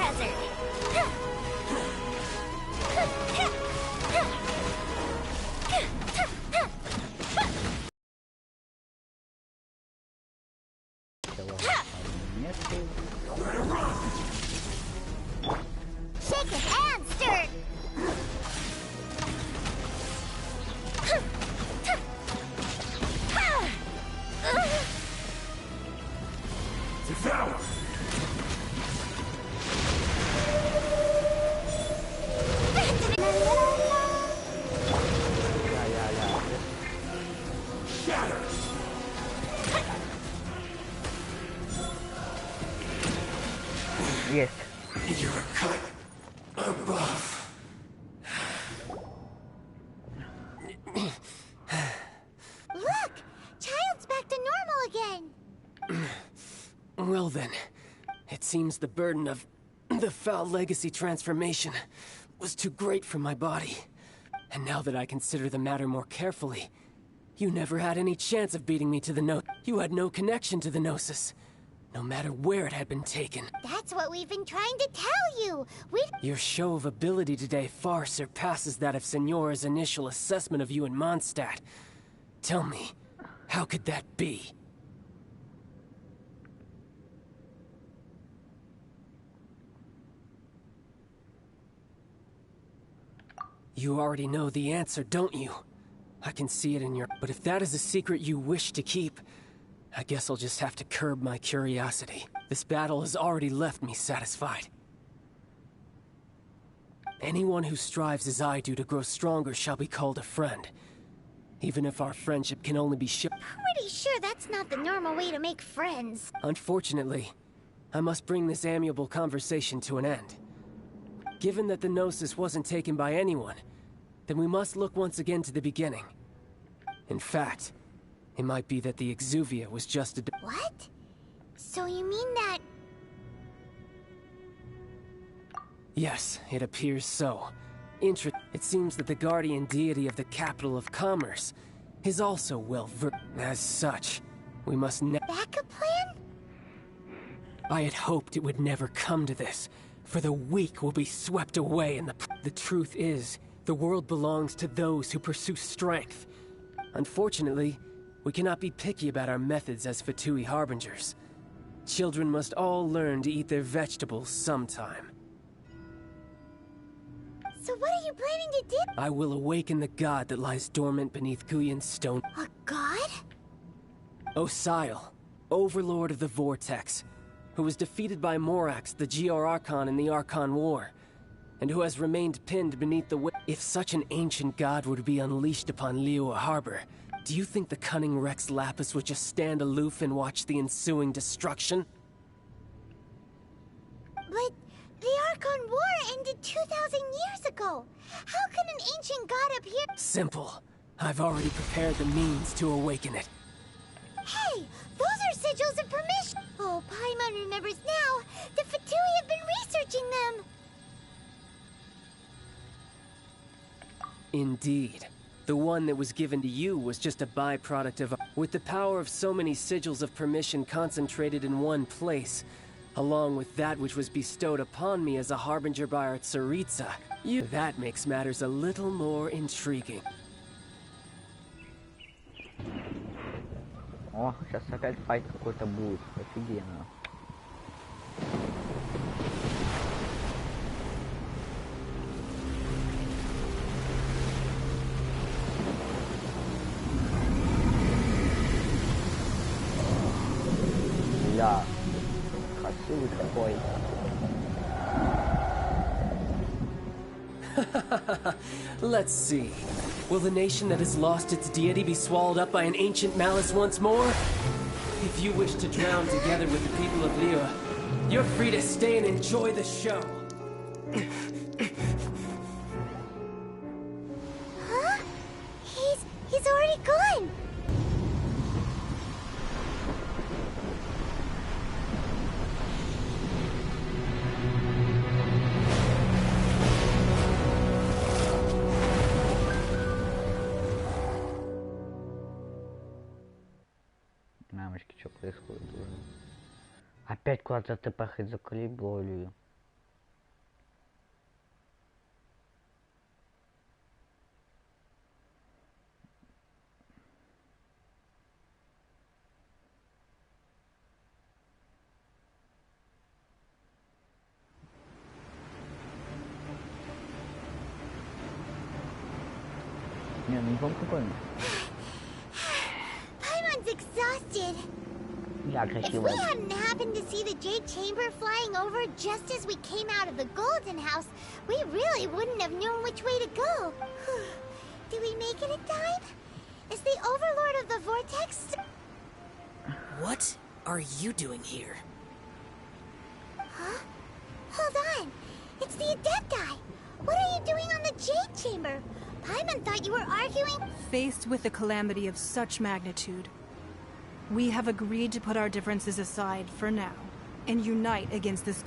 hazard. Shaken and stirred. Devour! Shatter! Yes. You're a cut above. Look! Child's back to normal again! Well then, it seems the burden of the foul legacy transformation was too great for my body. And now that I consider the matter more carefully, you never had any chance of beating me to the Gnosis. You had no connection to the Gnosis, no matter where it had been taken. That's what we've been trying to tell you! Your show of ability today far surpasses that of Signora's initial assessment of you in Mondstadt. Tell me, how could that be? You already know the answer, don't you? I can see it in your... But if that is a secret you wish to keep, I guess I'll just have to curb my curiosity. This battle has already left me satisfied. Anyone who strives as I do to grow stronger shall be called a friend. Even if our friendship can only be Pretty sure that's not the normal way to make friends. Unfortunately, I must bring this amiable conversation to an end. Given that the Gnosis wasn't taken by anyone, then we must look once again to the beginning. In fact, it might be that the Exuvia was just a... What? So you mean that... Yes, it appears so. It seems that the guardian deity of the capital of commerce is also well-versed. As such, we must Backup plan? I had hoped it would never come to this, for the weak will be swept away and the truth is, the world belongs to those who pursue strength. Unfortunately, we cannot be picky about our methods as Fatui Harbingers. Children must all learn to eat their vegetables sometime. So what are you planning to do? I will awaken the god that lies dormant beneath Guyon's stone. A god? Osial, overlord of the Vortex, who was defeated by Morax, the GR Archon in the Archon War, and who has remained pinned beneath the If such an ancient god were to be unleashed upon Liyue Harbor, do you think the cunning Rex Lapis would just stand aloof and watch the ensuing destruction? But the Archon War ended 2,000 years ago. How can an ancient god appear? Simple. I've already prepared the means to awaken it. Hey, those are sigils of permission. Oh, Paimon remembers now. The Fatui have been researching them. Indeed. The one that was given to you was just a byproduct of... With the power of so many sigils of permission concentrated in one place, along with that which was bestowed upon me as a harbinger by our Tsaritsa, that makes matters a little more intriguing. Ó, já sabe que fight какой-то будет, офигенно. Бля, красивый какой. Let's see. Will the nation that has lost its deity be swallowed up by an ancient malice once more? If you wish to drown together with the people of Liyue, you're free to stay and enjoy the show. Huh? He's already gone. Мамочки, что происходит уже? Опять куда-то тпхать заколебали. Не, ну вам прикольно. Paimon's exhausted. Я If красивая. we hadn't happened to see the Jade Chamber flying over just as we came out of the Golden House, we really wouldn't have known which way to go. Did we make it in time? Is the Overlord of the Vortex... What are you doing here? Huh? Hold on. It's the Adepti. What are you doing on the Jade Chamber? Paimon thought you were arguing... Faced with a calamity of such magnitude, we have agreed to put our differences aside for now and unite against this...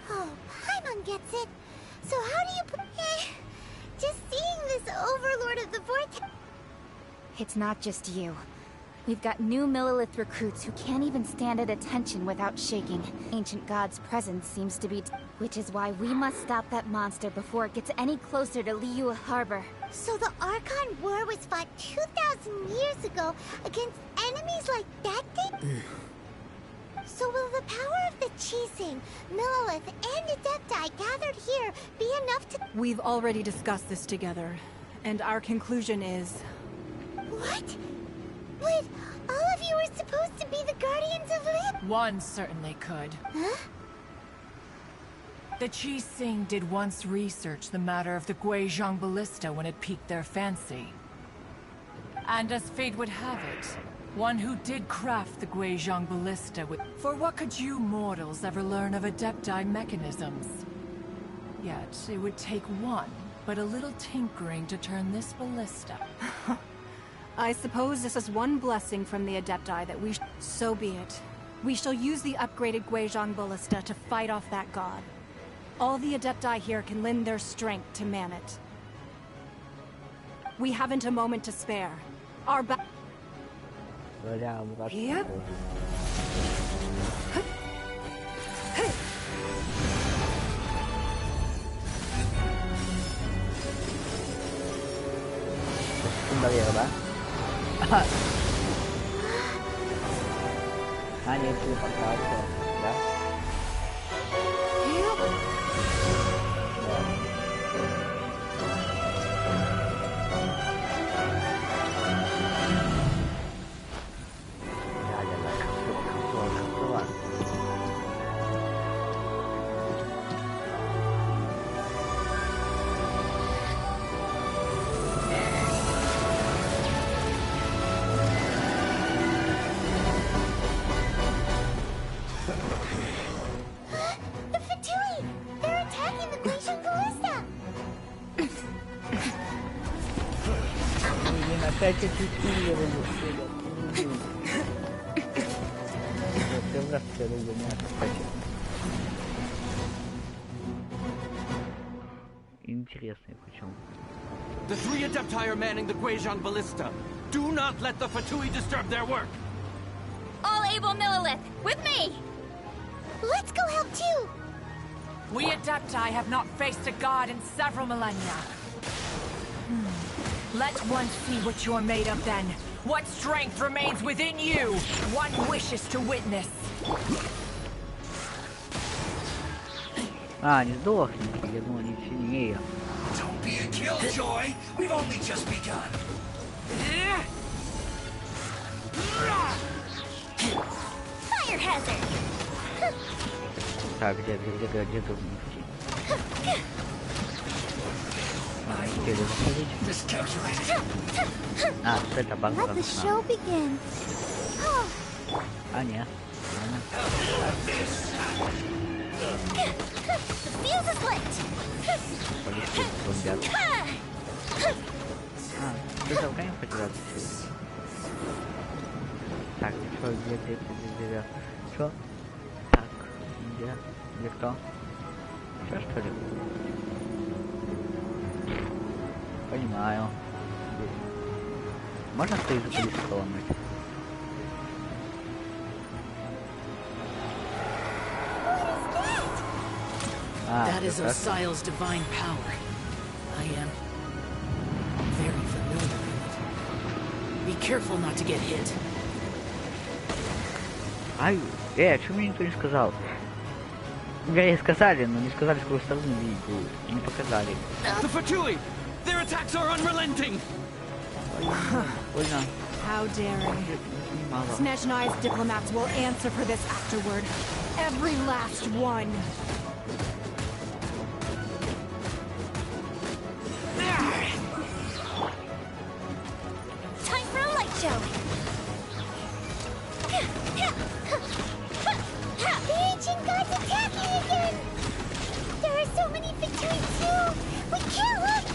Oh, Paimon gets it. So how do you... Just seeing this Overlord of the Vortex... It's not just you. We've got new Millilith recruits who can't even stand at attention without shaking. Ancient God's presence seems to be... Which is why we must stop that monster before it gets any closer to Liyue Harbor. So the Archon War was fought 2,000 years ago against enemies like that thing? So will the power of the Chising, Millilith, and Adepti gathered here be enough to... We've already discussed this together, and our conclusion is... What? Wait, all of you were supposed to be the Guardians of Lit? One certainly could. Huh? The Chising did once research the matter of the Guizhong Ballista when it piqued their fancy. And as fate would have it, one who did craft the Guizhong Ballista would... For what could you mortals ever learn of Adepti mechanisms? Yet, it would take one, but a little tinkering to turn this ballista. I suppose this is one blessing from the Adepti that we... So be it. We shall use the upgraded Guizhong Ballista to fight off that god. All the Adepti here can lend their strength to man it. We haven't a moment to spare. Our Yep. Barriera, да? А, нет, телепортация, да? The Fatui! They're attacking the Guizhong Ballista! Блин, опять активировали. Интересный причем. The three Adepti are manning the Guizhong Ballista. Do not let the Fatui disturb their work. All able Millilith, with me! Let's go help too! We Adepti have not faced a god in several millennia. Let one see what you're made of then. What strength remains within you? One wishes to witness. А, не сдохните, я думал, они сильнее. Don't be a killjoy. We've only just begun. Fire hazard! Так, где тут нефти? А, теперь заходить. Miscalculated. А, это банк. Let the show begin. Oh, А, нет. the fuse is lit! Полетели бомбят. А, ты толкаем потеряться? Так, что, где? Что? Так, где кто? Что, что ли? Понимаю. Можно стоит за полицию поломать? That is Osial's divine power. I am very familiar with it. Be careful not to get hit. Ай, что мне никто не сказал? Вернее, сказали, но не сказали, с какой стороны видеть. Не показали. The Fatui! They're attacks are unrelenting! How daring. Snezhnai's diplomats will answer for this afterward. Every last one. Time for a light show. The ancient gods attacking again. There are so many Fatui too. We can't look.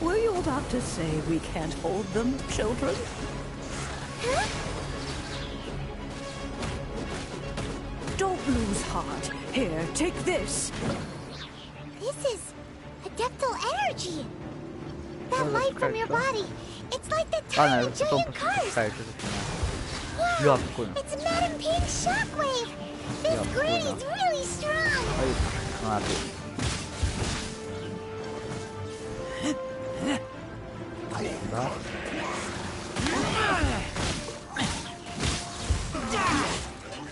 Were you about to say we can't hold them, children? Huh? Don't lose heart. Here, take this. This is adeptal energy. That light from your body. It's like the tiny giant cars. Wow, it's Madam Pink's shockwave. This grady's really strong.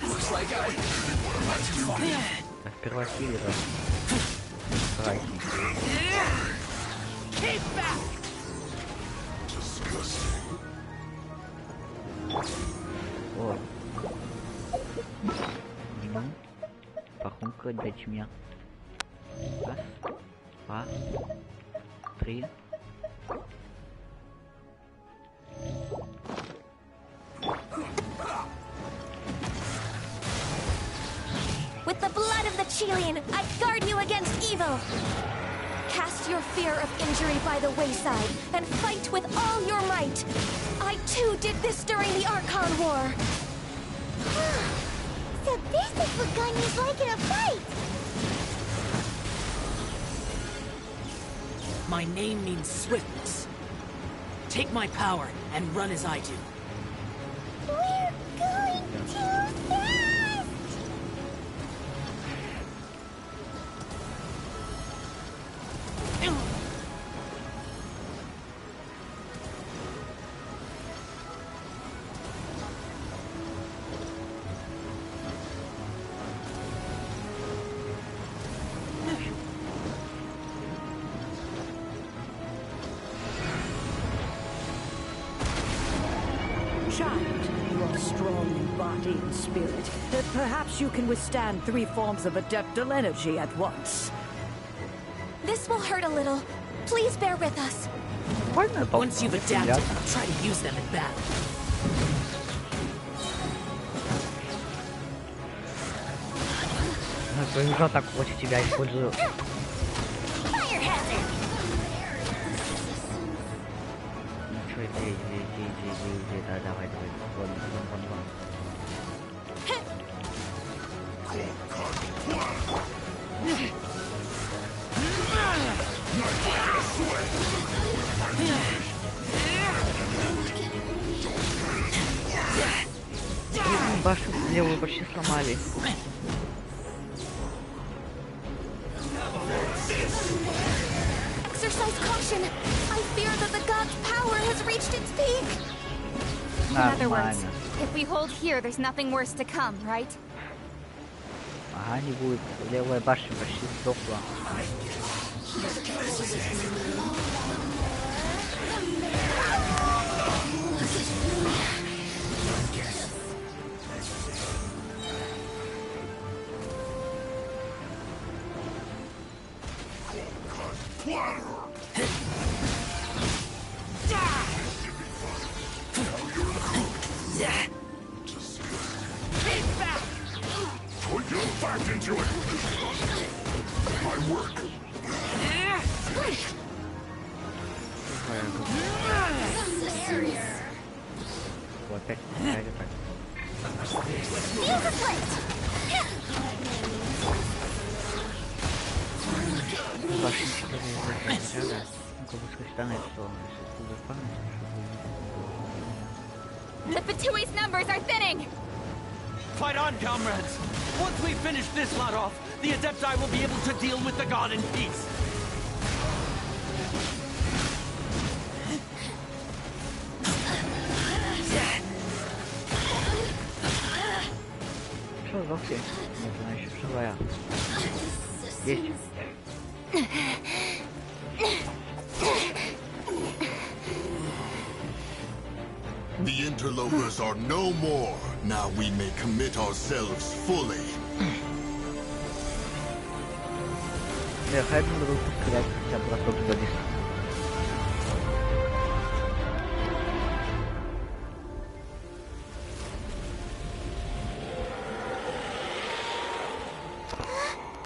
Looks like I'm not too far. Сперва Сильвера. Keep back! О. Пахунка дать мне. Раз, два, три. With the blood of the Chilean, I guard you against evil. Cast your fear of injury by the wayside and fight with all your might. I too did this during the Archon War. So this is what Ganya's like in a fight. My name means swiftness. Take my power and run as I do. We're going too fast. Child, you are strong in body and spirit. Perhaps you can withstand 3 forms of adeptal energy at once. This will hurt a little. Please bear with us. Once you've adapted, try to use them in battle. Уже так против тебя использую. Fire hazard. Ничего, иди, да, давай, вон. Башню левую почти сломали. Exercise caution. I fear that the god's power has reached its peak. In other words, if we hold here, there's nothing worse to come, right? Ага, не будет. Левая башня почти сдохла. Put your back into it. My work. Вот опять. Башня 4 заряда. Ну-ка, выскочит что? The Fatui's numbers are thinning! Fight on, comrades! Once we finish this lot off, the Adepti will be able to deal with the god in peace. Что, Зофи? Нет, она еще живая. Есть. The interlopers are no more. Now we may commit ourselves fully. Хай буду подсказать хотя бы разок за лист.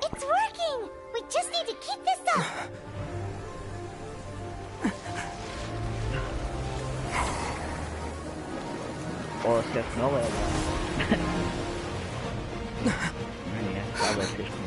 It's working! We just need to keep this up! О, сверхновая, да. Нет, слабая слишком.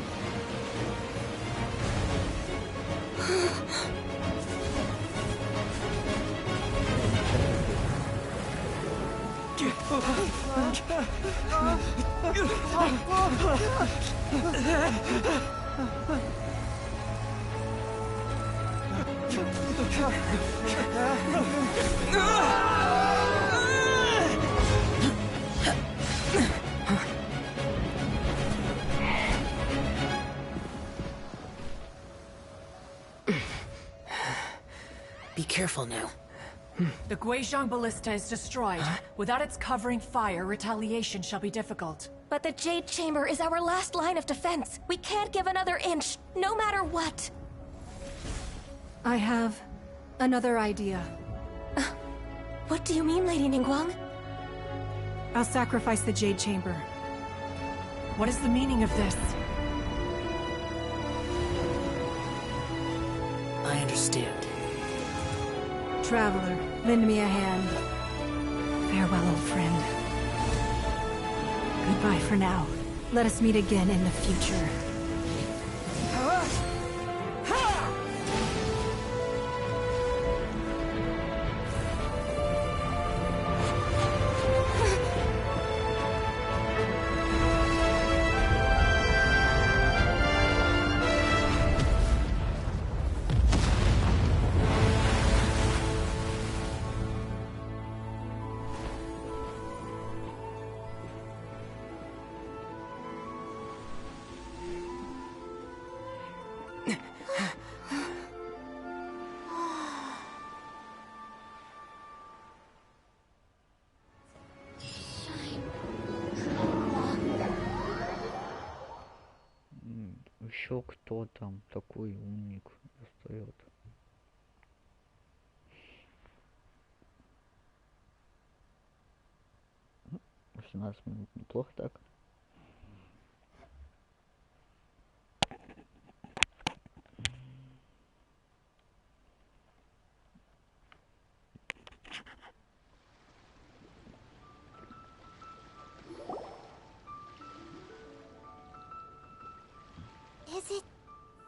Be careful now. The Guizhong Ballista is destroyed. Without its covering fire, retaliation shall be difficult. But the Jade Chamber is our last line of defense. We can't give another inch, no matter what. I have another idea. What do you mean, Lady Ningguang? I'll sacrifice the Jade Chamber. What is the meaning of this? I understand. Traveler, lend me a hand. Farewell, old friend. Goodbye for now. Let us meet again in the future. Еще кто там такой умник достает? 18 минут, неплохо так. Is it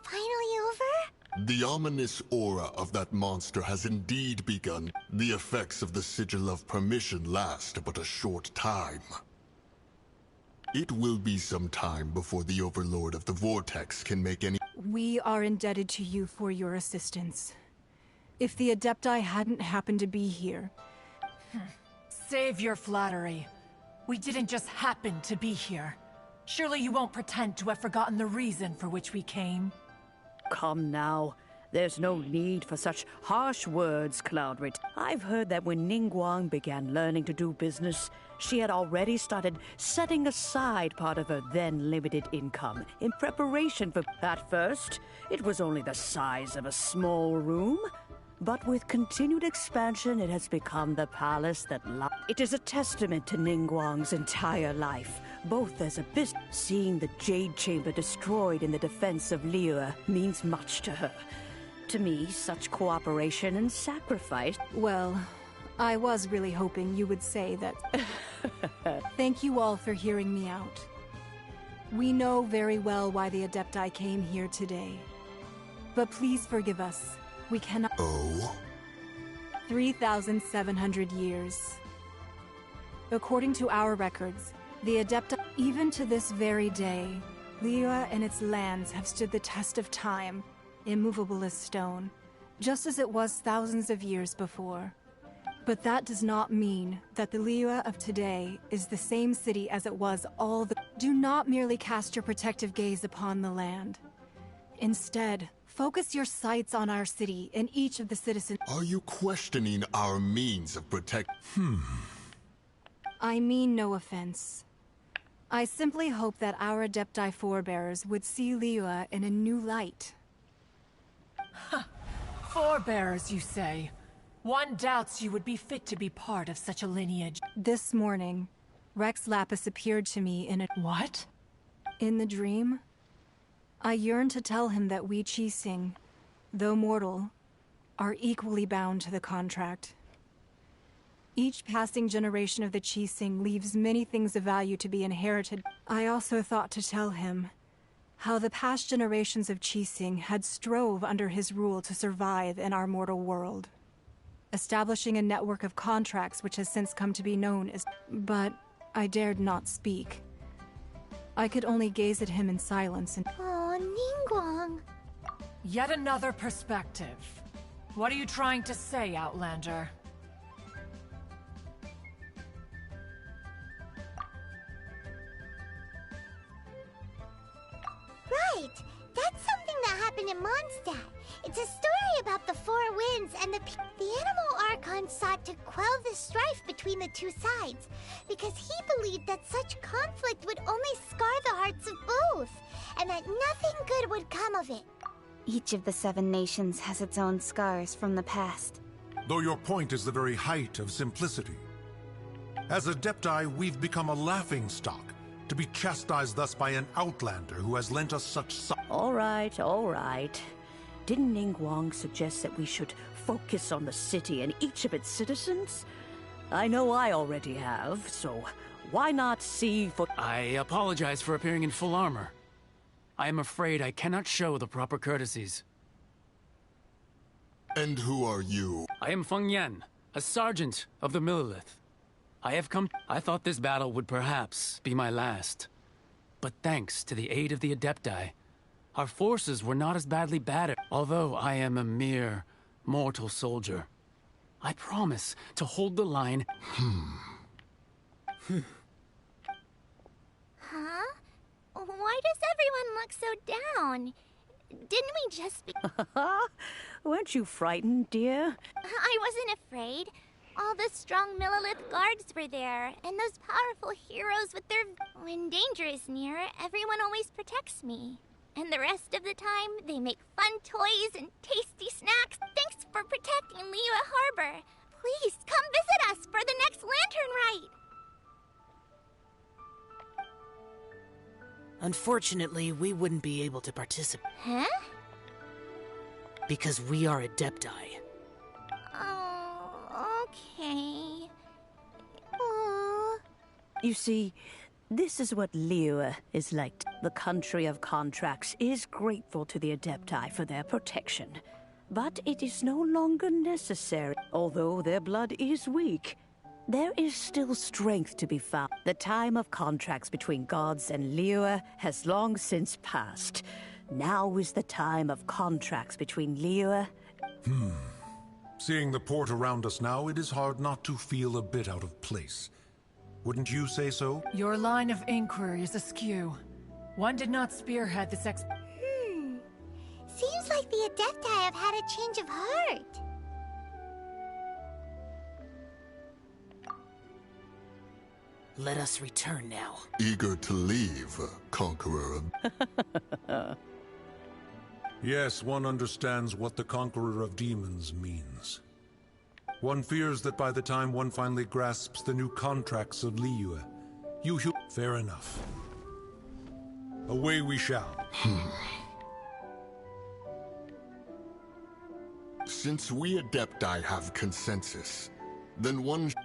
finally over? The ominous aura of that monster has indeed begun. The effects of the Sigil of Permission last but a short time. It will be some time before the Overlord of the Vortex can make any— We are indebted to you for your assistance. If the Adepti hadn't happened to be here... Save your flattery. We didn't just happen to be here. Surely you won't pretend to have forgotten the reason for which we came. Come now. There's no need for such harsh words, Cloudrit. I've heard that when Ningguang began learning to do business, she had already started setting aside part of her then limited income in preparation for— At first, it was only the size of a small room, but with continued expansion, it has become the palace that It is a testament to Ningguang's entire life, both as a business— Seeing the Jade Chamber destroyed in the defense of Liyue means much to her. To me, such cooperation and sacrifice— Well, I was really hoping you would say that. Thank you all for hearing me out. We know very well why the Adepti came here today. But please forgive us. We cannot— Oh? 3,700 years. According to our records, the Adepti— Even to this very day, Liyue and its lands have stood the test of time, immovable as stone, just as it was thousands of years before. But that does not mean that the Liyue of today is the same city as it was Do not merely cast your protective gaze upon the land. Instead, Focus your sights on our city and each of the citizens. Are you questioning our means of protect? I mean no offense. I simply hope that our Adepti forebears would see Liyue in a new light. Forebears, you say? One doubts you would be fit to be part of such a lineage. This morning, Rex Lapis appeared to me in a... What? In the dream, I yearned to tell him that we Qixing, though mortal, are equally bound to the contract. Each passing generation of the Qixing leaves many things of value to be inherited. I also thought to tell him how the past generations of Qixing had strove under his rule to survive in our mortal world, establishing a network of contracts which has since come to be known as... But I dared not speak. I could only gaze at him in silence and... Oh, Ningguang. Yet another perspective. What are you trying to say, Outlander? Right! That's something that happened in Mondstadt. It's a story about the Four Winds and the Animal Archon sought to quell the strife between the two sides, because he believed that such conflict would only scar the hearts of both, and that nothing good would come of it. Each of the 7 nations has its own scars from the past. Though your point is the very height of simplicity. As Adepti, we've become a laughingstock, to be chastised thus by an outlander who has lent us such... All right. Didn't Ningguang suggest that we should focus on the city and each of its citizens? I know I already have, so why not see for... I apologize for appearing in full armor. I am afraid I cannot show the proper courtesies. And who are you? I am Feng Yan, a sergeant of the Millilith. I thought this battle would perhaps be my last. But thanks to the aid of the Adepti, our forces were not as badly battered. Although I am a mere mortal soldier, I promise to hold the line. Huh? Why does everyone look so down? Didn't we just be... Weren't you frightened, dear? I wasn't afraid. All the strong Millilith guards were there, and those powerful heroes with their... When danger is near, everyone always protects me. And the rest of the time, they make fun toys and tasty snacks. Thanks for protecting Liyue Harbor. Please, come visit us for the next lantern rite. Unfortunately, we wouldn't be able to participate. Huh? Because we are Adepti. Oh, okay. Oh. You see, this is what Liyue is like. The country of contracts is grateful to the Adepti for their protection. But it is no longer necessary. Although their blood is weak, there is still strength to be found. The time of contracts between gods and Liyue has long since passed. Now is the time of contracts between Liyue... Seeing the port around us now, it is hard not to feel a bit out of place. Wouldn't you say so? Your line of inquiry is askew. One did not spearhead this Seems like the Adepti have had a change of heart. Let us return now. Eager to leave, Conqueror. Yes, one understands what the Conqueror of Demons means. One fears that by the time one finally grasps the new contracts of Liyue, fair enough. Away we shall. Since we Adepti have consensus, then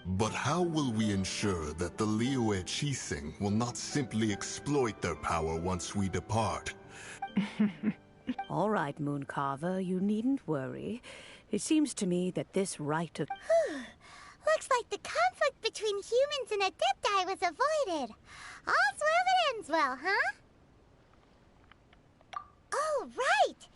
But how will we ensure that the Liyue Qixing will not simply exploit their power once we depart? All right, Mooncarver, you needn't worry. It seems to me that this right of... Looks like the conflict between humans and Adepti was avoided. All's well that ends well, huh? Oh, right!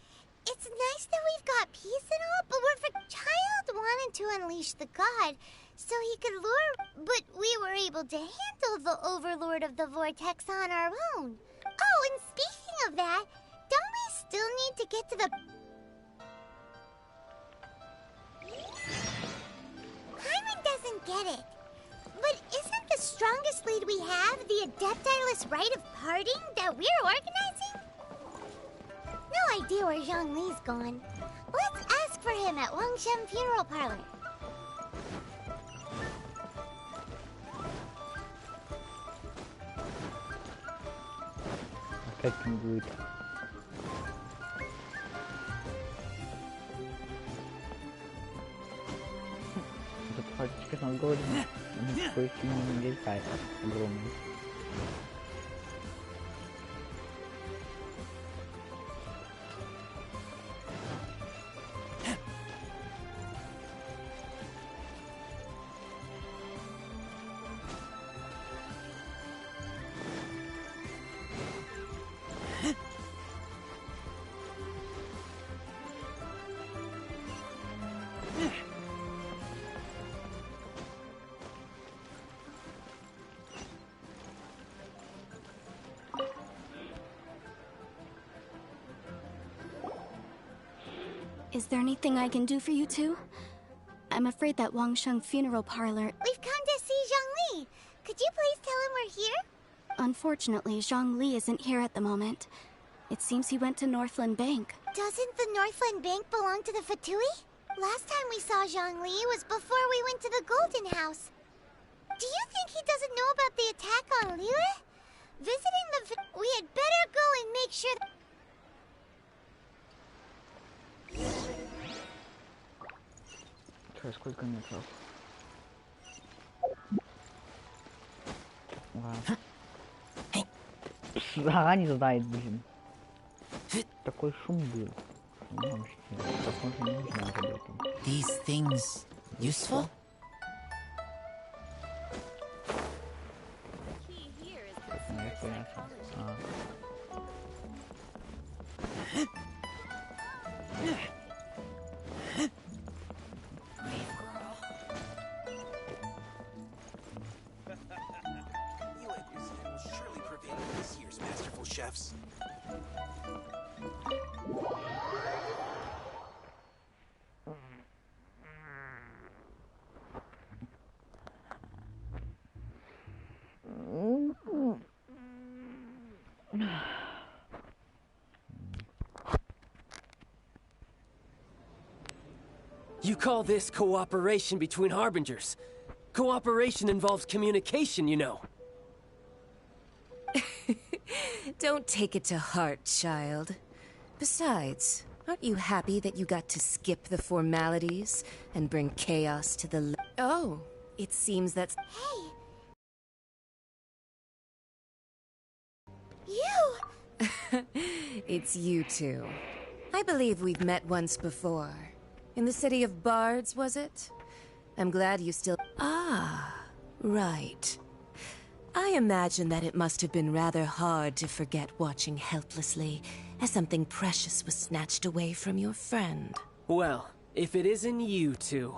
It's nice that we've got peace and all, but Child wanted to unleash the god, so he could lure... But we were able to handle the Overlord of the Vortex on our own. Oh, and speaking of that, don't we still need to get to the... get it. But isn't the strongest lead we have the Adepti-less rite of parting that we're organizing? No idea where Zhongli's gone. Let's ask for him at Wangshen Funeral Parlor. Как он будет? Тут фактически на голоде. Никакой сильный не летает. Огромный. Is there anything I can do for you two? I'm afraid that Wangsheng Funeral Parlor... We've come to see Zhongli. Could you please tell him we're here? Unfortunately, Zhongli isn't here at the moment. It seems he went to Northland Bank. Doesn't the Northland Bank belong to the Fatui? Last time we saw Zhongli was before we went to the Golden House. Do you think he doesn't know about the attack on Liyue? Visiting the... We had better go and make sure... Сколько метров? Ладно. Ага, не знает, блин. Такой шум был. These things useful? Chefs. You call this cooperation between Harbingers? Cooperation involves communication, you know. Don't take it to heart, child. Besides, aren't you happy that you got to skip the formalities and bring chaos to the... Oh, it seems that's... Hey! You! It's you two. I believe we've met once before. In the city of Bards, was it? I'm glad you still... Ah, right. I imagine that it must have been rather hard to forget watching helplessly as something precious was snatched away from your friend. Well, if it isn't you two.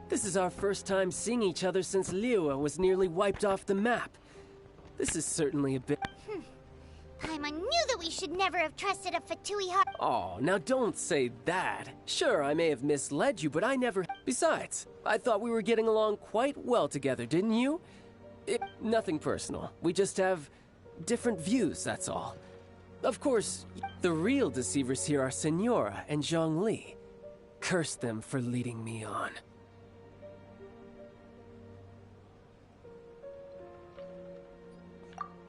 This is our first time seeing each other since Liyue was nearly wiped off the map. This is certainly a bit... Paimon knew that we should never have trusted a Fatui heart. Oh, now don't say that. Sure, I may have misled you, but I never... Besides, I thought we were getting along quite well together, didn't you? Nothing personal. We just have different views, that's all. Of course, the real deceivers here are Senora and Zhongli. Curse them for leading me on.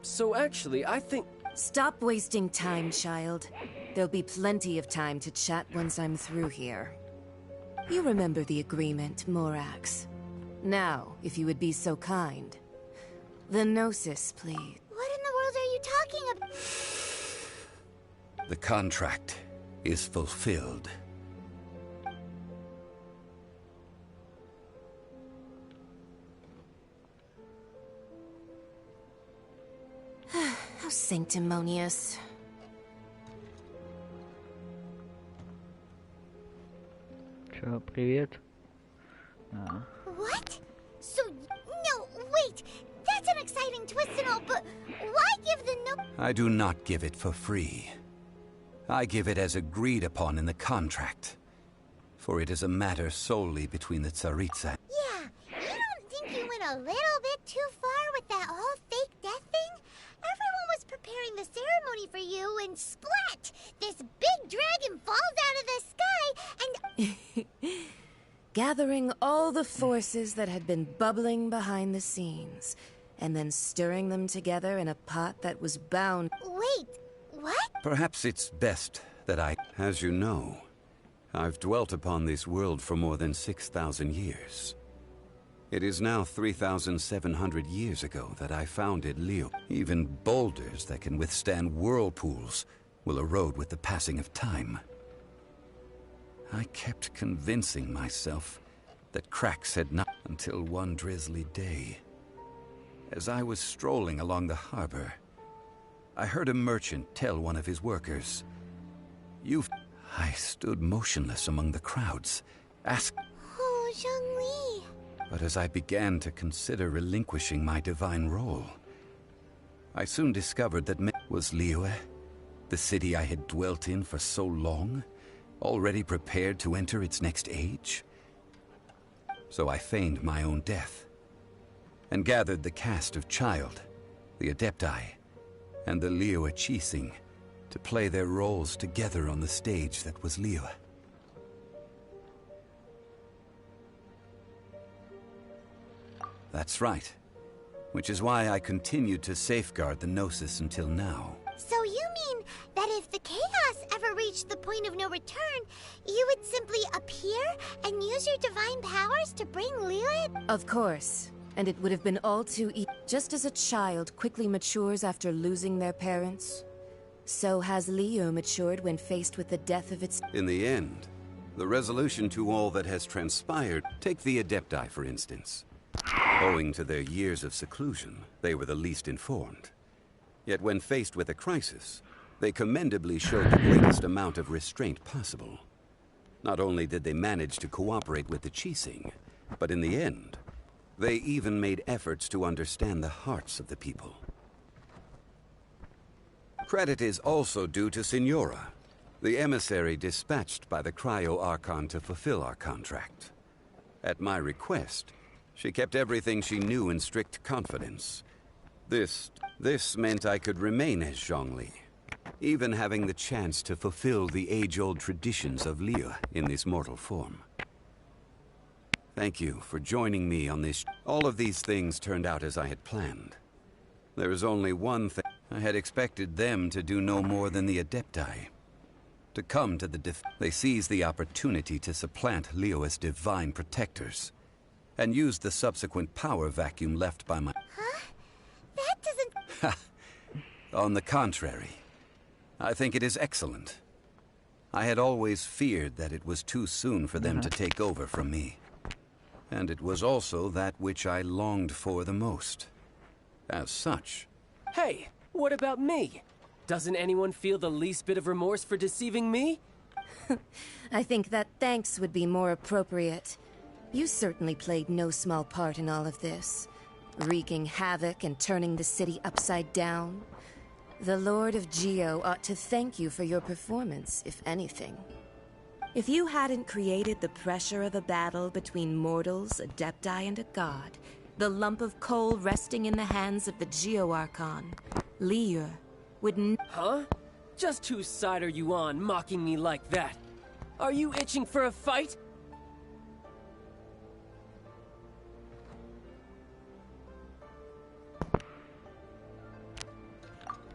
So actually, I think... Stop wasting time, child. There'll be plenty of time to chat once I'm through here. You remember the agreement, Morax. Now, if you would be so kind. The Gnosis, please. What in the world are you talking about? The contract is fulfilled. How sanctimonious. Чё, привет? What? So, no, wait! That's an exciting twist and all, but why give the no- I do not give it for free. I give it as agreed upon in the contract. For it is a matter solely between the Tsaritsa. Yeah, you don't think a little bit too far with that whole fake death thing? Everyone was preparing the ceremony for you, and splat! This big dragon falls out of the sky, and... Gathering all the forces that had been bubbling behind the scenes, and then stirring them together in a pot that was bound... Wait, what? Perhaps it's best that as you know, I've dwelt upon this world for more than 6,000 years. It is now 3,700 years ago that I founded Liyue. Even boulders that can withstand whirlpools will erode with the passing of time. I kept convincing myself that cracks had not until one drizzly day. As I was strolling along the harbor, I heard a merchant tell one of his workers, I stood motionless among the crowds, asking... Oh, Zhongli. But as I began to consider relinquishing my divine role, I soon discovered that was Liyue, the city I had dwelt in for so long, already prepared to enter its next age. So I feigned my own death, and gathered the cast of Child, the Adepti, and the Liyue Qixing to play their roles together on the stage that was Liyue. That's right. Which is why I continued to safeguard the Gnosis until now. So you mean that if the chaos ever reached the point of no return, you would simply appear and use your divine powers to bring Liyue? Of course. And it would have been all too easy. Just as a child quickly matures after losing their parents, so has Liyue matured when faced with the death of its... In the end, the resolution to all that has transpired... Take the Adepti, for instance. Owing to their years of seclusion, they were the least informed. Yet when faced with a crisis, they commendably showed the greatest amount of restraint possible. Not only did they manage to cooperate with the Qixing, but in the end, they even made efforts to understand the hearts of the people. Credit is also due to Signora, the emissary dispatched by the Cryo Archon to fulfill our contract. At my request, she kept everything she knew in strict confidence. This meant I could remain as Zhongli, even having the chance to fulfill the age-old traditions of Liyue in this mortal form. Thank you for joining me on this. All of these things turned out as I had planned. There is only one thing. I had expected them to do no more than the Adepti. To come to the They seized the opportunity to supplant Liyue's divine protectors, and used the subsequent power vacuum left by my... Huh? That doesn't... On the contrary, I think it is excellent. I had always feared that it was too soon for them to take over from me. And it was also that which I longed for the most. As such... Hey, what about me? Doesn't anyone feel the least bit of remorse for deceiving me? I think that thanks would be more appropriate. You certainly played no small part in all of this, wreaking havoc and turning the city upside down. The Lord of Geo ought to thank you for your performance, if anything. If you hadn't created the pressure of a battle between mortals, Adepti, and a god, the lump of coal resting in the hands of the Geo Archon, Liyue, would Huh? Just whose side are you on, mocking me like that? Are you itching for a fight?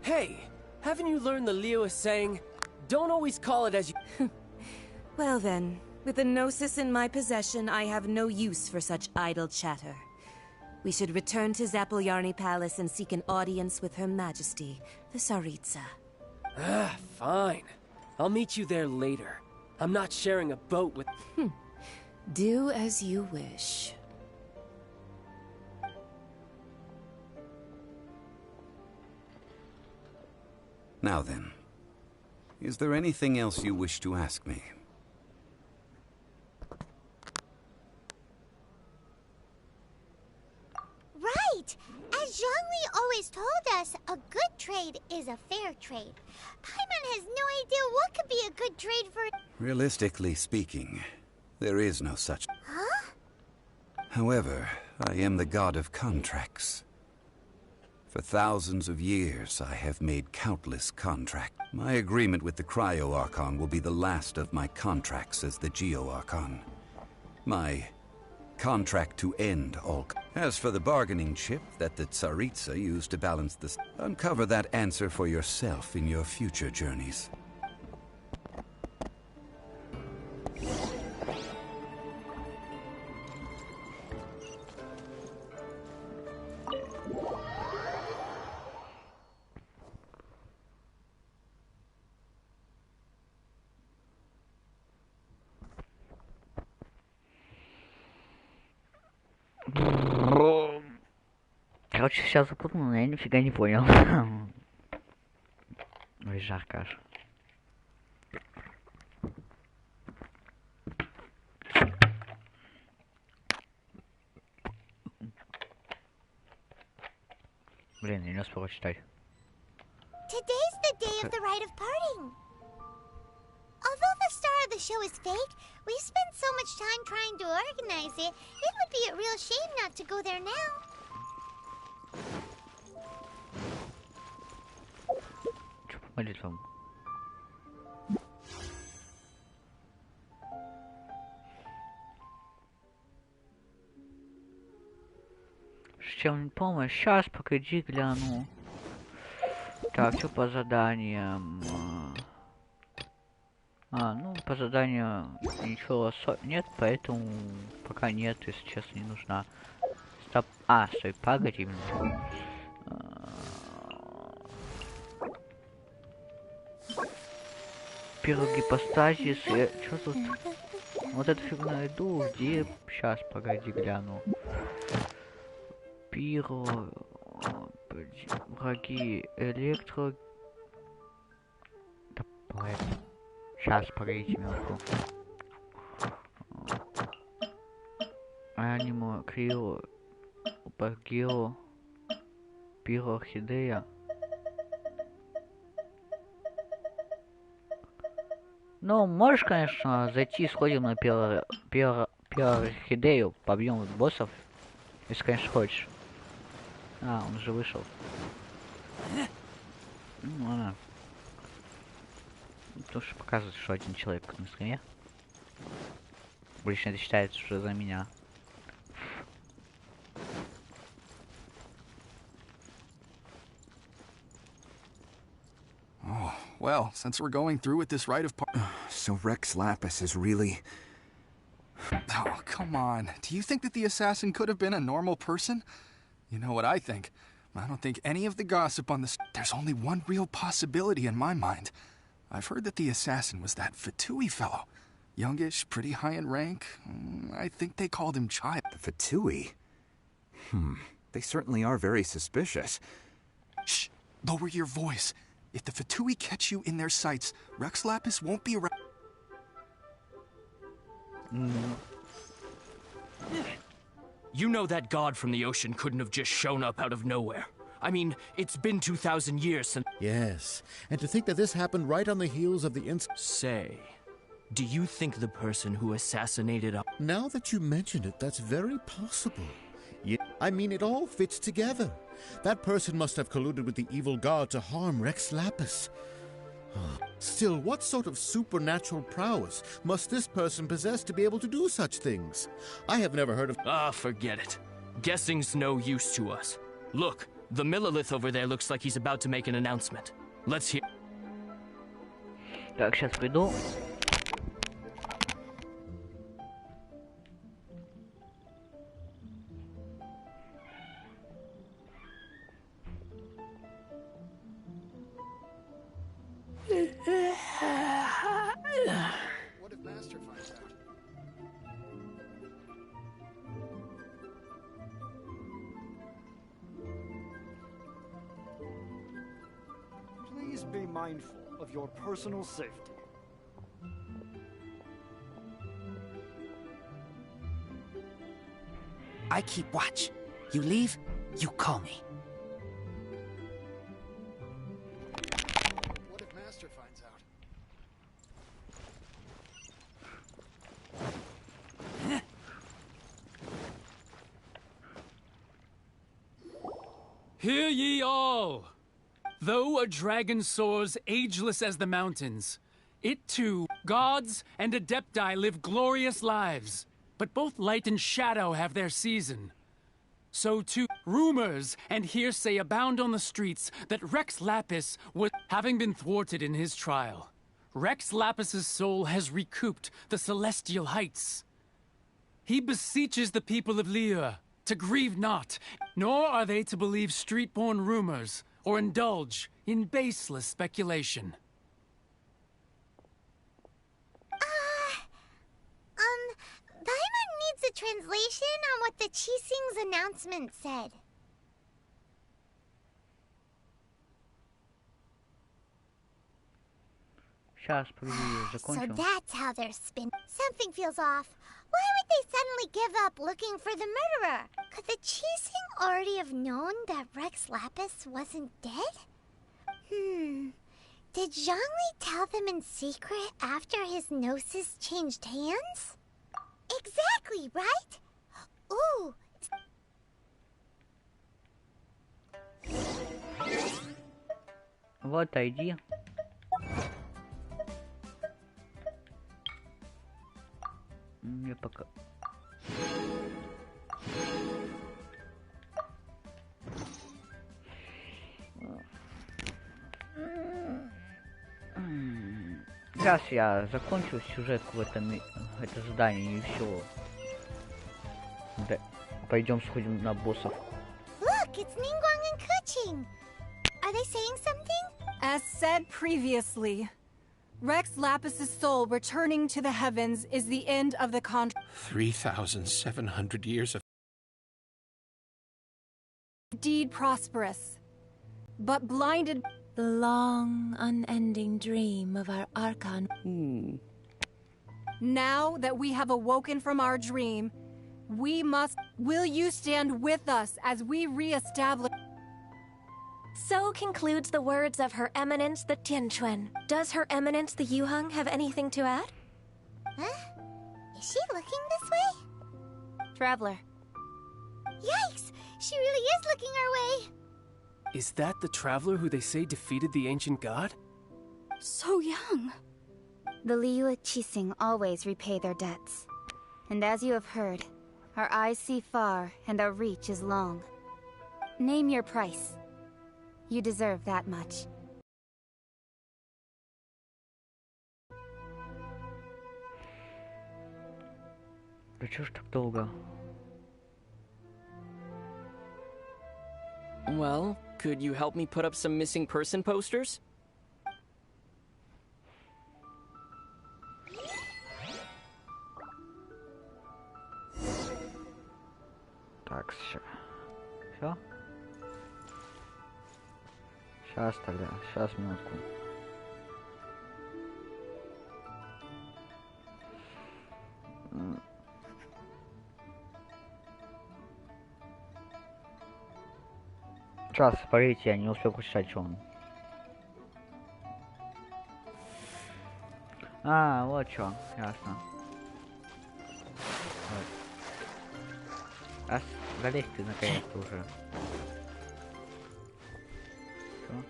Hey, haven't you learned the Liyue saying, don't always call it as you... Well then, with the Gnosis in my possession, I have no use for such idle chatter. We should return to Zapoljarny Palace and seek an audience with Her Majesty, the Tsaritsa. Ah, fine. I'll meet you there later. I'm not sharing a boat with... Do as you wish. Now then, is there anything else you wish to ask me? Right! As Zhongli always told us, a good trade is a fair trade. Paimon has no idea what could be a good trade for... Realistically speaking, there is no such... Huh? However, I am the god of contracts. For thousands of years, I have made countless contracts. My agreement with the Cryo Archon will be the last of my contracts as the Geo Archon. My contract to end all. As for the bargaining chip that the Tsaritsa used to balance the... Uncover that answer for yourself in your future journeys. Короче, сейчас запутал, но я нифига не понял. Ой, жарко аж. Блин, я не успел читать. Today's the day of the rite of parting. Although the star of the show is fake, we spent so much time trying to organize it, it would be a real shame not to go there now. Что по молитвам? Чем помощь? Сейчас, погоди, гляну. Так, что по заданиям? Ну, по заданию ничего нет, поэтому пока нет, если честно, не нужна. Стоп. Стой, погоди минуту. Первый гипостазис, что тут? Вот эту фигню найду, где? Сейчас, погоди, гляну. Пиро... Враги электро... Да, сейчас, погодите минутку. Анимо, Крио, Багио, Пиро, Орхидея. Ну, можешь, конечно, зайти, сходим на Орхидею, побьем боссов, если, конечно, хочешь. Он уже вышел. Ну, ладно. Потому что показывает, что один человек на стриме. Обычно это считается, что за меня. Oh, well, since we're going through with this rite of so Rex Lapis is really... Oh, come on. Do you think that the assassin could have been a normal person? You know what I think? I don't think any of the gossip on this... There's only one real possibility in my mind. I've heard that the assassin was that Fatui fellow. Youngish, pretty high in rank. I think they called him Child. The Fatui? They certainly are very suspicious. Shh! Lower your voice. If the Fatui catch you in their sights, Rex Lapis won't be around. You know that god from the ocean couldn't have just shown up out of nowhere. I mean, it's been 2,000 years since... Yes, and to think that this happened right on the heels of the Say, do you think the person who assassinated... Now that you mention it, that's very possible. I mean, it all fits together. That person must have colluded with the evil god to harm Rex Lapis. Still, what sort of supernatural prowess must this person possess to be able to do such things? I have never heard of... forget it. Guessing's no use to us. Look, the Millilith over there looks like he's about to make an announcement. Let's hear... Так, сейчас приду. What if Master finds out? Please be mindful of your personal safety. I keep watch. You leave, you call me. What if Master finds out? Hear ye all! Though a dragon soars ageless as the mountains, it too, gods and adepti live glorious lives. But both light and shadow have their season. So too, rumors and hearsay abound on the streets that Rex Lapis was having been thwarted in his trial. Rex Lapis's soul has recouped the celestial heights. He beseeches the people of Liyue to grieve not, nor are they to believe street-born rumors or indulge in baseless speculation. Paimon needs a translation on what the Qixing's announcement said. So that's how they're Something feels off. Why would they suddenly give up looking for the murderer? Could the Qixing already have known that Rex Lapis wasn't dead? Did Zhongli tell them in secret after his gnosis changed hands? Exactly, right? Ooh. Вот, иди. Мне пока... Сейчас я закончу сюжетку в это задание и все. Да. Пойдем сходим на боссов. Look, it's Ningguang and Keqing. Are they saying something? As said previously, Rex Lapis's soul returning to the heavens is the end of the contract. 3,700 years of... Indeed prosperous, but blinded... The long, unending dream of our Archon. Now that we have awoken from our dream, we must... Will you stand with us as we re-establish... So concludes the words of Her Eminence the Tianquan. Does Her Eminence the Yuheng have anything to add? Huh? Is she looking this way? Traveler. Yikes! She really is looking our way! Is that the traveler who they say defeated the ancient god? So young. The Liyue Qixing always repay their debts. And as you have heard, our eyes see far and our reach is long. Name your price. You deserve that much. Да чё ж так долго? Well, could you help me put up some missing person posters? Так, всё. Сейчас тогда, сейчас, минутку. Сейчас, погодите, я не успел прочитать, что он. А, вот что, ясно. Вот. Залезь ты наконец-то уже. Что?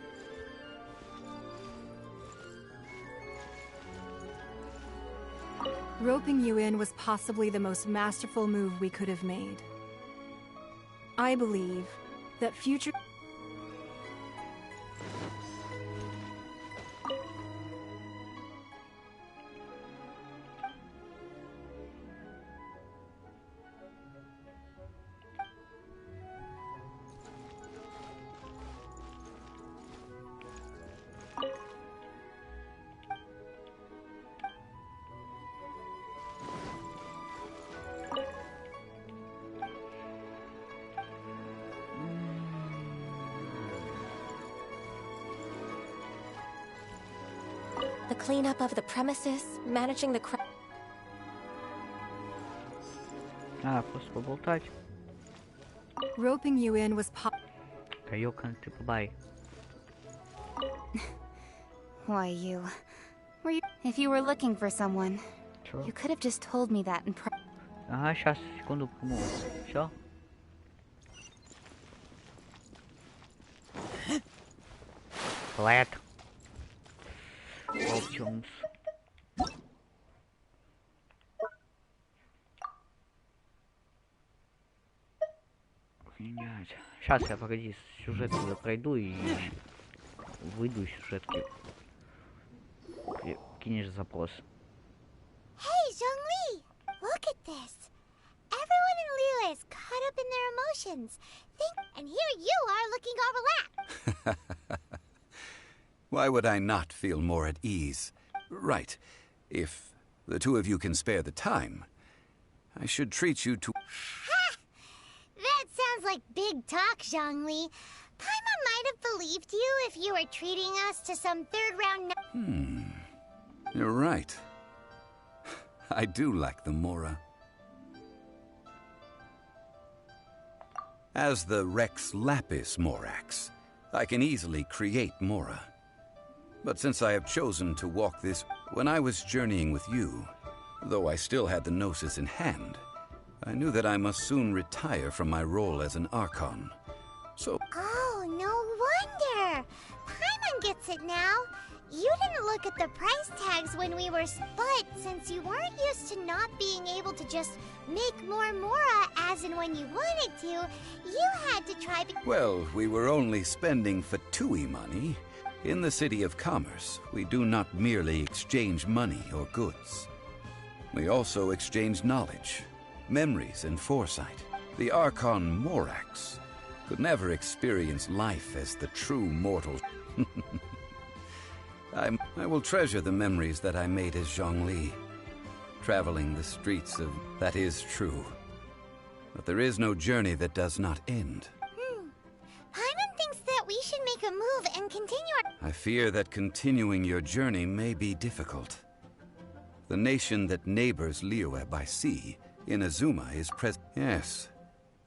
Roping you in was possibly the most masterful move we could have made. I believe that future... The cleanup of the premises, managing the crowd. А, просто поболтать. Roping you in was Кайокан, ты побай. Why you? Were you? If you were looking for someone, Sure. you could have just told me that in Ага, сейчас, секунду, помогу. Всё? Flat. Options. Сейчас я, погоди, сюжет пройду и выйду из сюжетки. Кинешь запрос. Hey, Zhongli! Look at this. Everyone in Liyue is caught up in their emotions. And here you are looking all relaxed. Why would I not feel more at ease? Right. If the two of you can spare the time, I should treat you to... Ha! That sounds like big talk, Zhongli. Paimon might have believed you if you were treating us to some third-round... You're right. I do like the Mora. As the Rex Lapis Morax, I can easily create Mora. But since I have chosen to walk this... When I was journeying with you, though I still had the Gnosis in hand, I knew that I must soon retire from my role as an Archon. So... Oh, no wonder! Paimon gets it now. You didn't look at the price tags when we were... But since you weren't used to not being able to just make more Mora as and when you wanted to, you had to try... Well, we were only spending Fatui money. In the City of Commerce, we do not merely exchange money or goods. We also exchange knowledge, memories, and foresight. The Archon Morax could never experience life as the true mortal. I will treasure the memories that I made as Zhongli, traveling the streets of... That is true. But there is no journey that does not end. Paimon thinks that we should make a move and continue our... I fear that continuing your journey may be difficult. The nation that neighbors Liyue by sea, Inazuma, is present. Yes,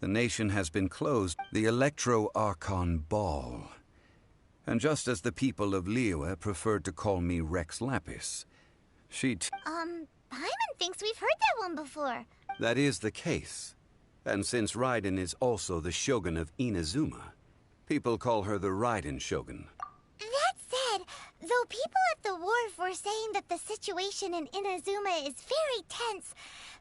the nation has been closed. The Electro-Archon Ball. And just as the people of Liyue preferred to call me Rex Lapis, Paimon thinks we've heard that one before. That is the case. And since Raiden is also the Shogun of Inazuma, people call her the Raiden Shogun. That said, though people at the wharf were saying that the situation in Inazuma is very tense,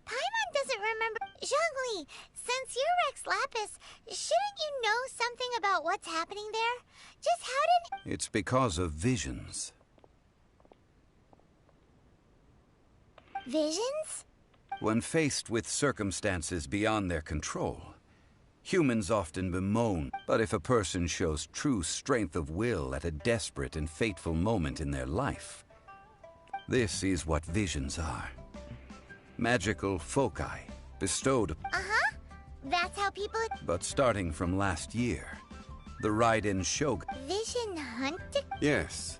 Paimon doesn't remember... Zhongli, since you're Rex Lapis, shouldn't you know something about what's happening there? Just how did... It's because of visions. Visions? When faced with circumstances beyond their control, humans often bemoan. But if a person shows true strength of will at a desperate and fateful moment in their life, this is what visions are. Magical foci bestowed... Uh-huh. That's how people... But starting from last year, the Raiden Shogun... Vision hunted? Yes.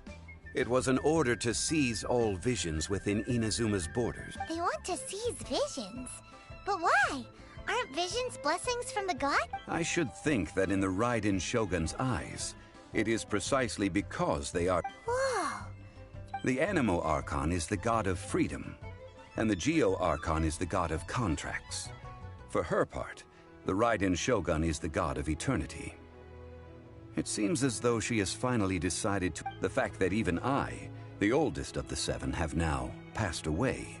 It was an order to seize all visions within Inazuma's borders. They want to seize visions? But why? Aren't visions blessings from the god? I should think that in the Raiden Shogun's eyes, it is precisely because they are... Whoa! The Animo Archon is the god of freedom, and the Geo Archon is the god of contracts. For her part, the Raiden Shogun is the god of eternity. It seems as though she has finally decided to... The fact that even I, the oldest of the seven, have now passed away,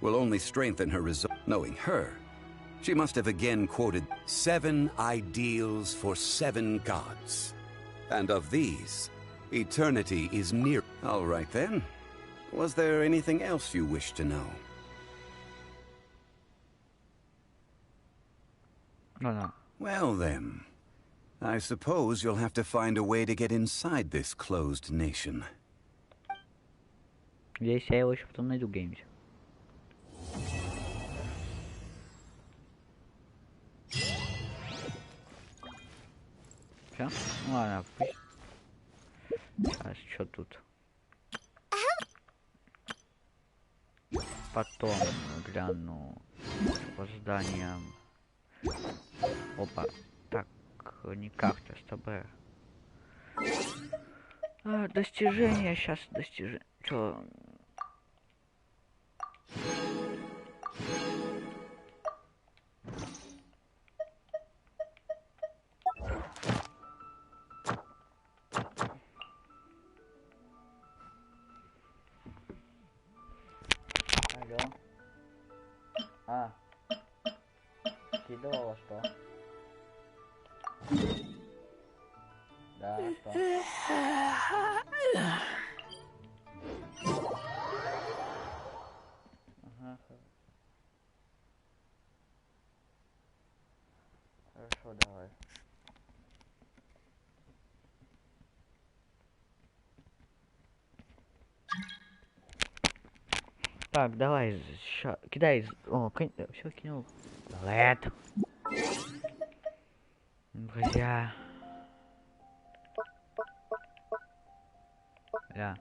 will only strengthen her resolve. Knowing her, she must have again quoted 7 ideals for 7 gods. And of these, eternity is near. All right then. Was there anything else you wish to know? No. Well then, I suppose you'll have to find a way to get inside this closed nation. Здесь я его еще потом найду где-нибудь. Все? Ну ладно, пусть. Сейчас, что тут? Потом гляну по зданиям. Опа. Так, никак то с тобой. Достижения, сейчас достижения. Чё? А. Кидывала что? Да, что? Ага. Хорошо, давай. Так, давай, кидай. О, все кинул. Лет. Друзья. Да.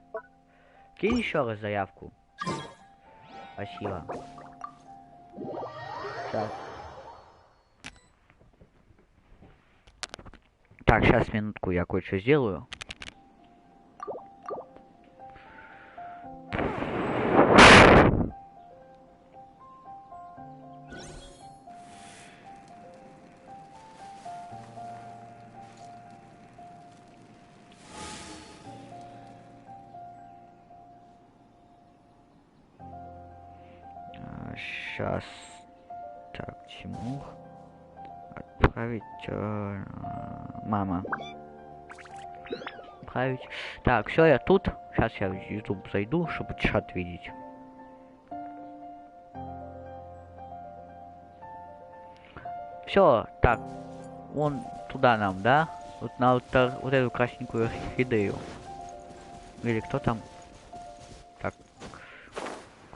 Кинь еще раз заявку. Спасибо. Сейчас. Так, сейчас минутку, я кое-что сделаю. Сейчас. Так, Тимур. Отправить. Мама. Отправить. Так, все, я тут. Сейчас я в YouTube зайду, чтобы чат видеть. Все, так. Вон туда нам, да? Вот на вот эту красненькую орхидею. Или кто там? Так.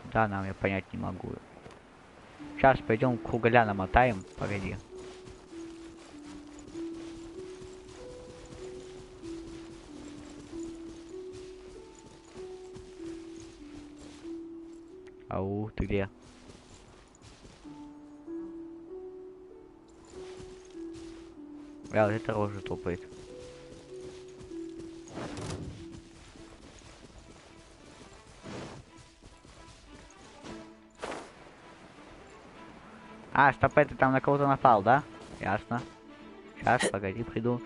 Куда нам, я понять не могу. Сейчас пойдем кругаля намотаем. Погоди. Ау, ты где? Вот это рожа топает. А, стоп, ты там на кого-то напал, да? Ясно. Сейчас, погоди, приду.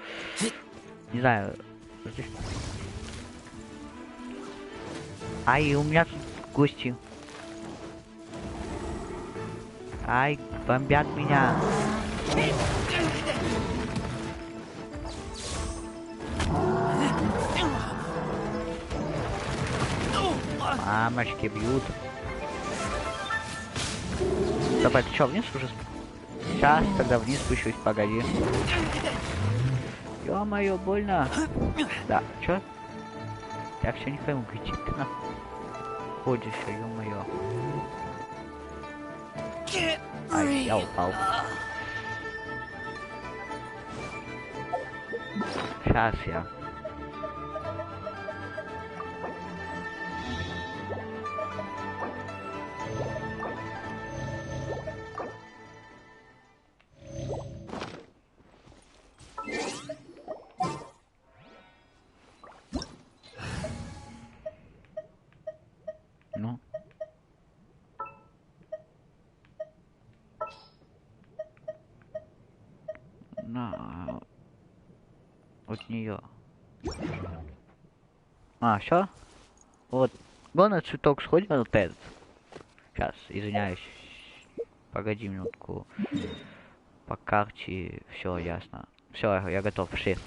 Не знаю. Здесь... Ай, у меня тут гости. Ай, бомбят меня. Мамочки бьют. Давай, ты чё, вниз уже? Сейчас, тогда вниз спущусь, погоди. Ё-моё, больно. Да, чё? Я все не пойму, где ты находишься, ё-моё. Ай, я упал. Сейчас я. Ну. На. От нее. А, все? Вот. Вон на цветок сходит вот этот. Сейчас, извиняюсь. Погоди минутку. По карте все ясно. Все, я готов, пошли.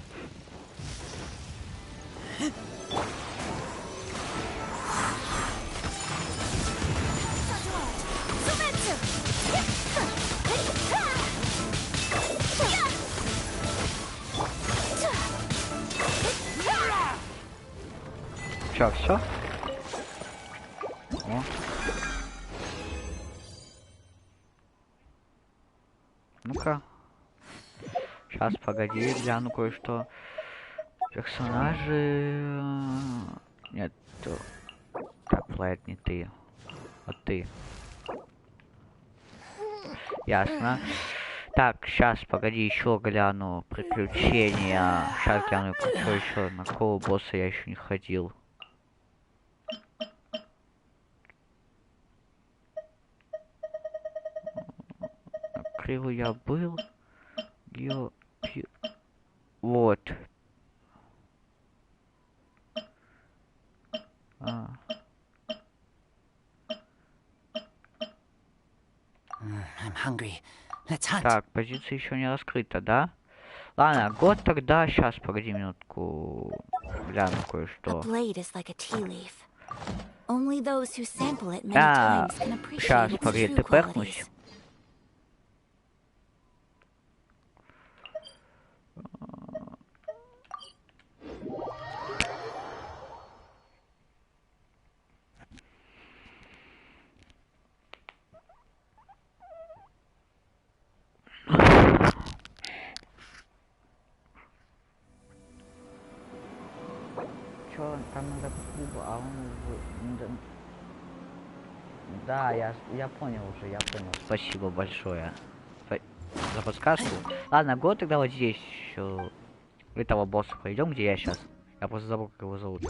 Чё, все? Ну-ка. Сейчас, погоди, гляну кое-что. Персонажи... Нет. Так, Флайт, не ты. А ты. Ясно. Так, сейчас, погоди, еще гляну. Приключения. Сейчас гляну, что еще. На какого босса я еще не ходил. На криву я был. Вот. hungry. Let's hunt. Так, позиция еще не раскрыта, да? Ладно, год тогда. Сейчас, погоди минутку. Гляну кое-что. Сейчас, погоди, ты пэкнусь. Чё, там надо куб, а он... Да, я понял уже, я понял. Спасибо большое за подсказку. Ладно, год тогда вот здесь еще этого босса пойдем, где я сейчас. Я просто забыл, как его зовут.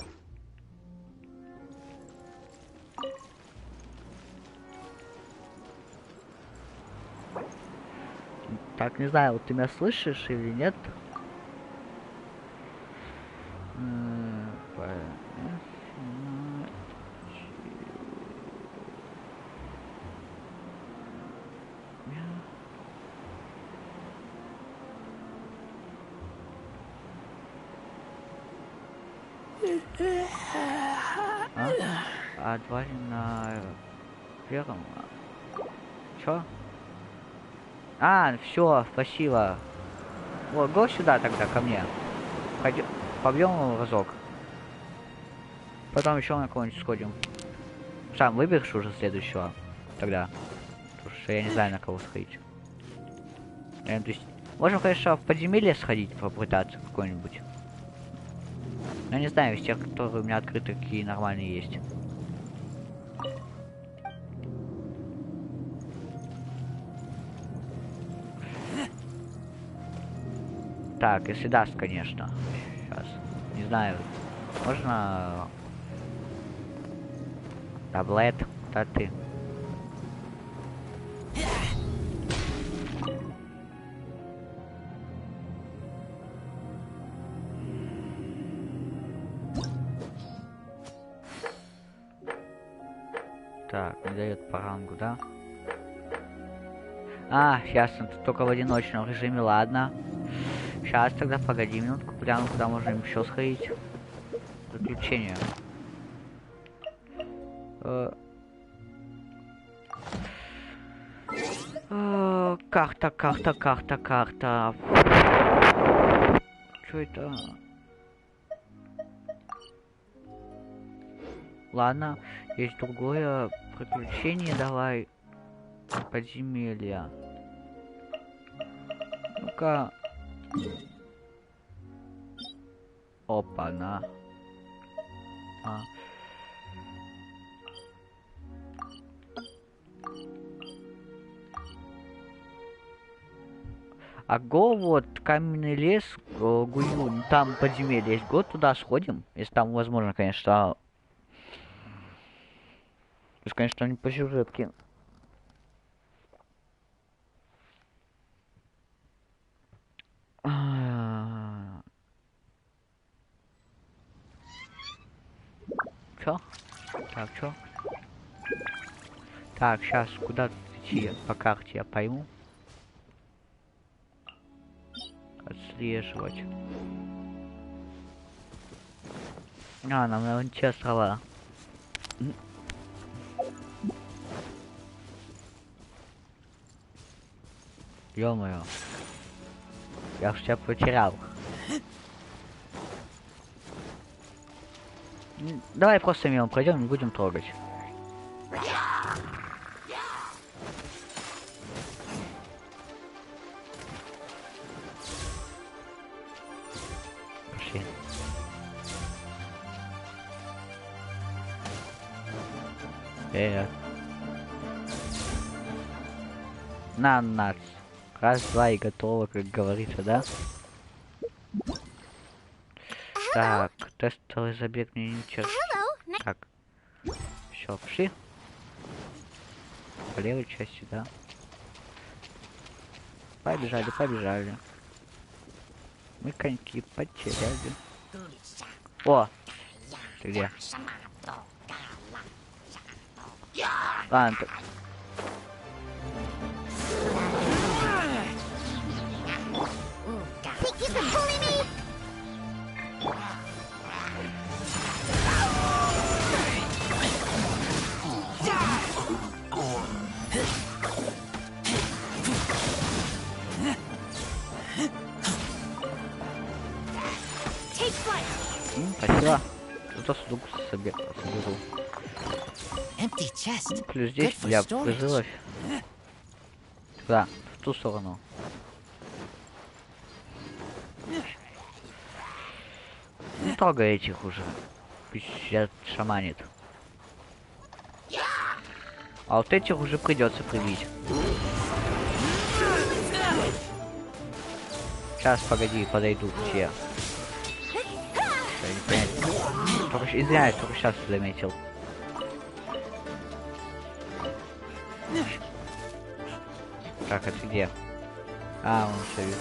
Так, не знаю, вот ты меня слышишь или нет? А два на первом. Чё? А, все, спасибо. Вот, го сюда тогда, ко мне. Пойдем, побьем его разок. Потом еще на кого-нибудь сходим. Сам выберешь уже следующего тогда. Потому что я не знаю, на кого сходить. То есть, можем, конечно, в подземелье сходить, попытаться какой-нибудь. Но не знаю, из тех, которые у меня открыты, какие нормальные есть. Так, если даст, конечно. Сейчас. Не знаю. Можно... Таблет. Да ты. Так, не дает по рангу, да? А, ясно, тут только в одиночном режиме, ладно. Сейчас тогда, погоди минутку, гляну, куда можно еще сходить. Заключение. Карта. Что это? Ладно, есть другое приключение, давай. Подземелья. Ну-ка. Опа-на. Го, вот, каменный лес, Гую, там подземелье есть, год туда сходим, если там возможно, конечно. То есть, конечно, не по сюжетке. Чё? Так, чё? Так, сейчас куда идти по карте я пойму. Отслеживать. А, нам, наверное, те слова. Ё-моё. Я ж тебя потерял. Давай просто мимо пройдем, не будем трогать. Пошли. На нац. Раз, два и готово, как говорится, да? Так, тестовый забег мне не чё. Так. Все, пошли. По левой части, да. Побежали. Мы коньки потеряли. О! Ты где? Ладно, что сундук соберу. Empty chest. Плюс здесь Good for для storage. призывов. Куда? В ту сторону. Не трогай этих уже. Пусть сейчас шаманит. А вот этих уже придется прибить. Сейчас, погоди, подойдут все. Извиняюсь, только сейчас заметил. Так, это где? А, он все вижу.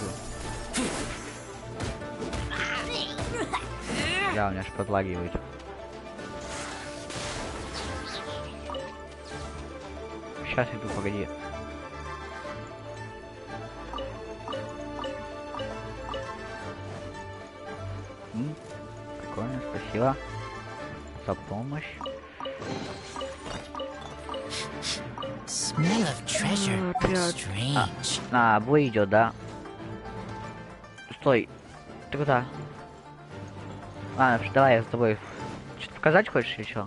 Да, у меня аж подлагивает. Сейчас иду, погоди. Прикольно, спасибо за помощь. Smell of treasure. Strange. Бой идет, да? Стой. Ты куда? Давай я с тобой. Что-то показать хочешь еще?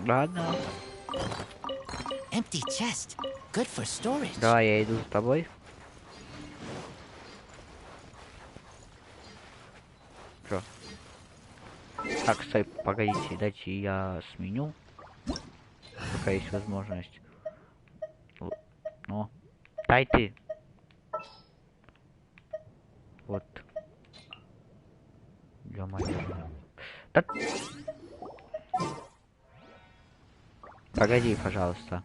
Ладно. Empty chest. Good for storage. Давай, я иду с тобой. Чё? Так, стой, погодите, дайте я сменю. Пока есть возможность. Ну, дай ты. Вот. Ё-моё. Да... Погоди, пожалуйста.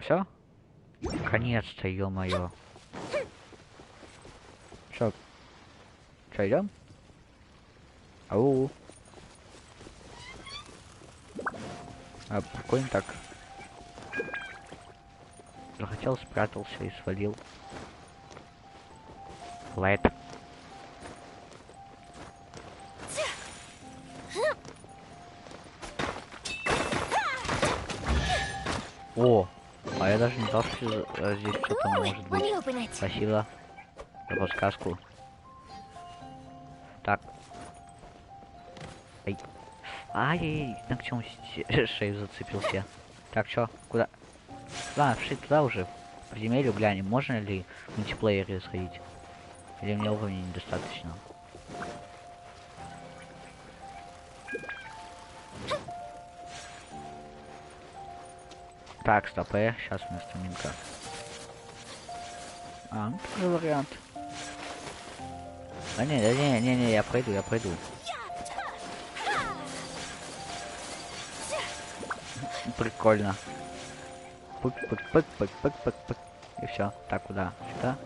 Все? Наконец-то, ё-моё. Чё, идем? Ау. Прикольно так. Захотел, спрятался и свалил. Лайт. О, а я даже не знал, что здесь что-то может быть. Спасибо за подсказку. Так. Ай. Ай, ногтем шею зацепился. Так, чё, куда? Да, вшить туда уже. В земелью глянем, можно ли в мультиплеере сходить. Или мне уровня недостаточно. Так, стоп, сейчас вместо минка. Ну тоже вариант. Да не, я пройду. Прикольно. Пык. И все. Так, куда? Сюда?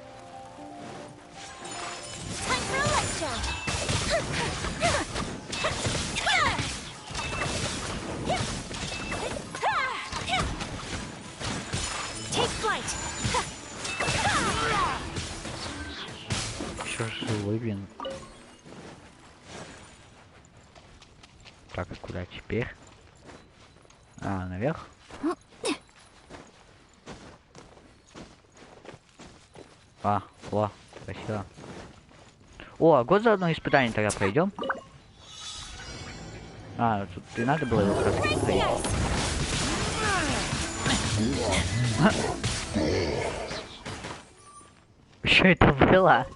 Еще живой, блин. Так, а куда теперь? Наверх? О, спасибо. О, год за одно испытание тогда пройдем. Тут и надо было его как раз пройти. Что это было?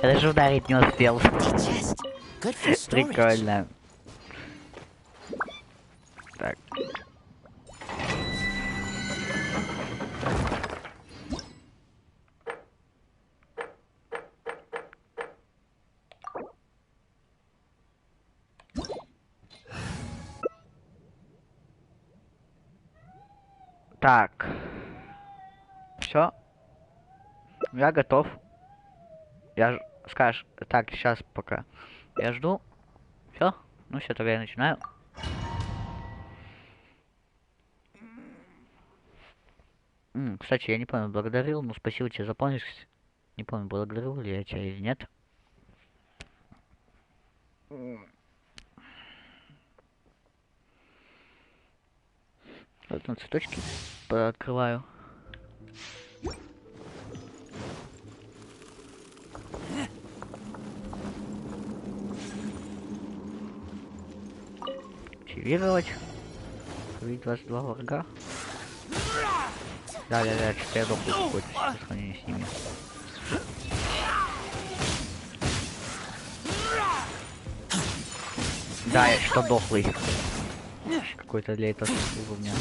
Я даже ударить не успел. Прикольно. Так. Так. Все. Я готов. Скажешь, так, сейчас пока. Я жду. Все. Ну все, тогда я начинаю. Кстати, я не помню, благодарил, но спасибо тебе за помощь. Не помню, благодарил ли я тебя или нет. Вот на цветочки открываю. Активировать. Убить 22 врага. Да, что-то я дохну какой-то по сравнению с ними. Да, я что дохлый. Какой-то для этого уровня.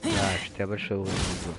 Да, что я большой уровень буду.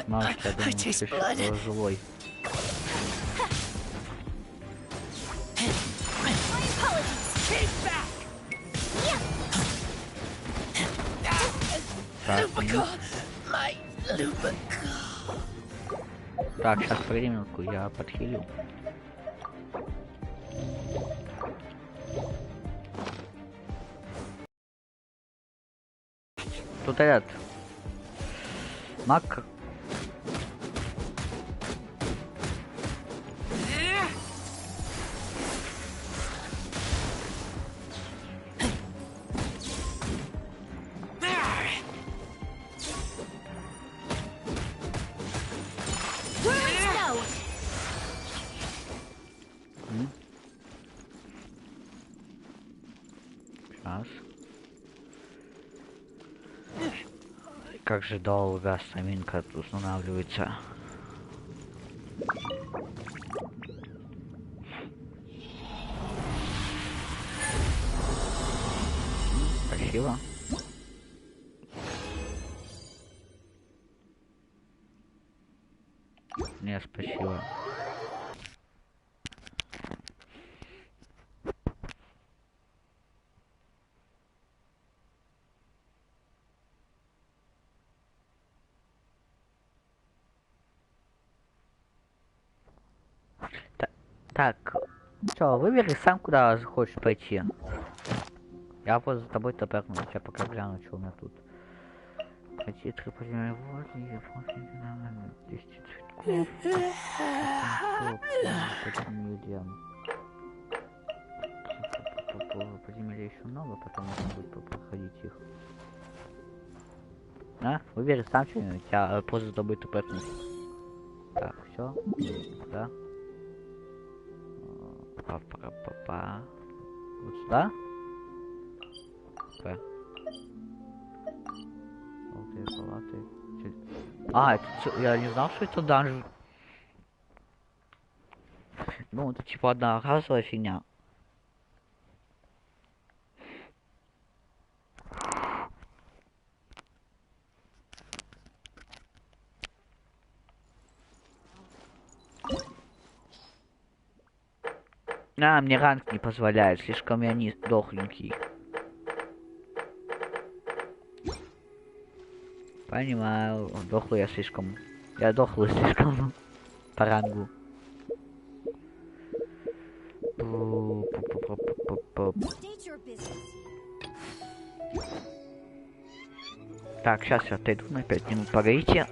Мало что я думаю, что живой. Так, сейчас погоди минутку, я подхилю. Тут этот маг. Сейчас. Как же долго стаминка устанавливается. Спасибо. Не, спасибо. Так, что, выбери сам, куда хочешь пойти. Я вот за тобой топорну, я пока гляну, что у меня тут. Пройти 3 подземелья воды, и после 10 цветков. Подземелья еще много, потом можно будет проходить их. А, выбери сам что-нибудь, я просто за тобой топорну. Так, все, да. Па-па-па-па. Вот сюда. Желтые палаты. А, это, я не знал, что это данжен. Ну, это типа одноразовая фигня. А, мне ранг не позволяет, слишком я не дохленький. Понимаю, дохлый я слишком. Я дохлый слишком по рангу. Так, сейчас я отойду на 5 минут, погодите.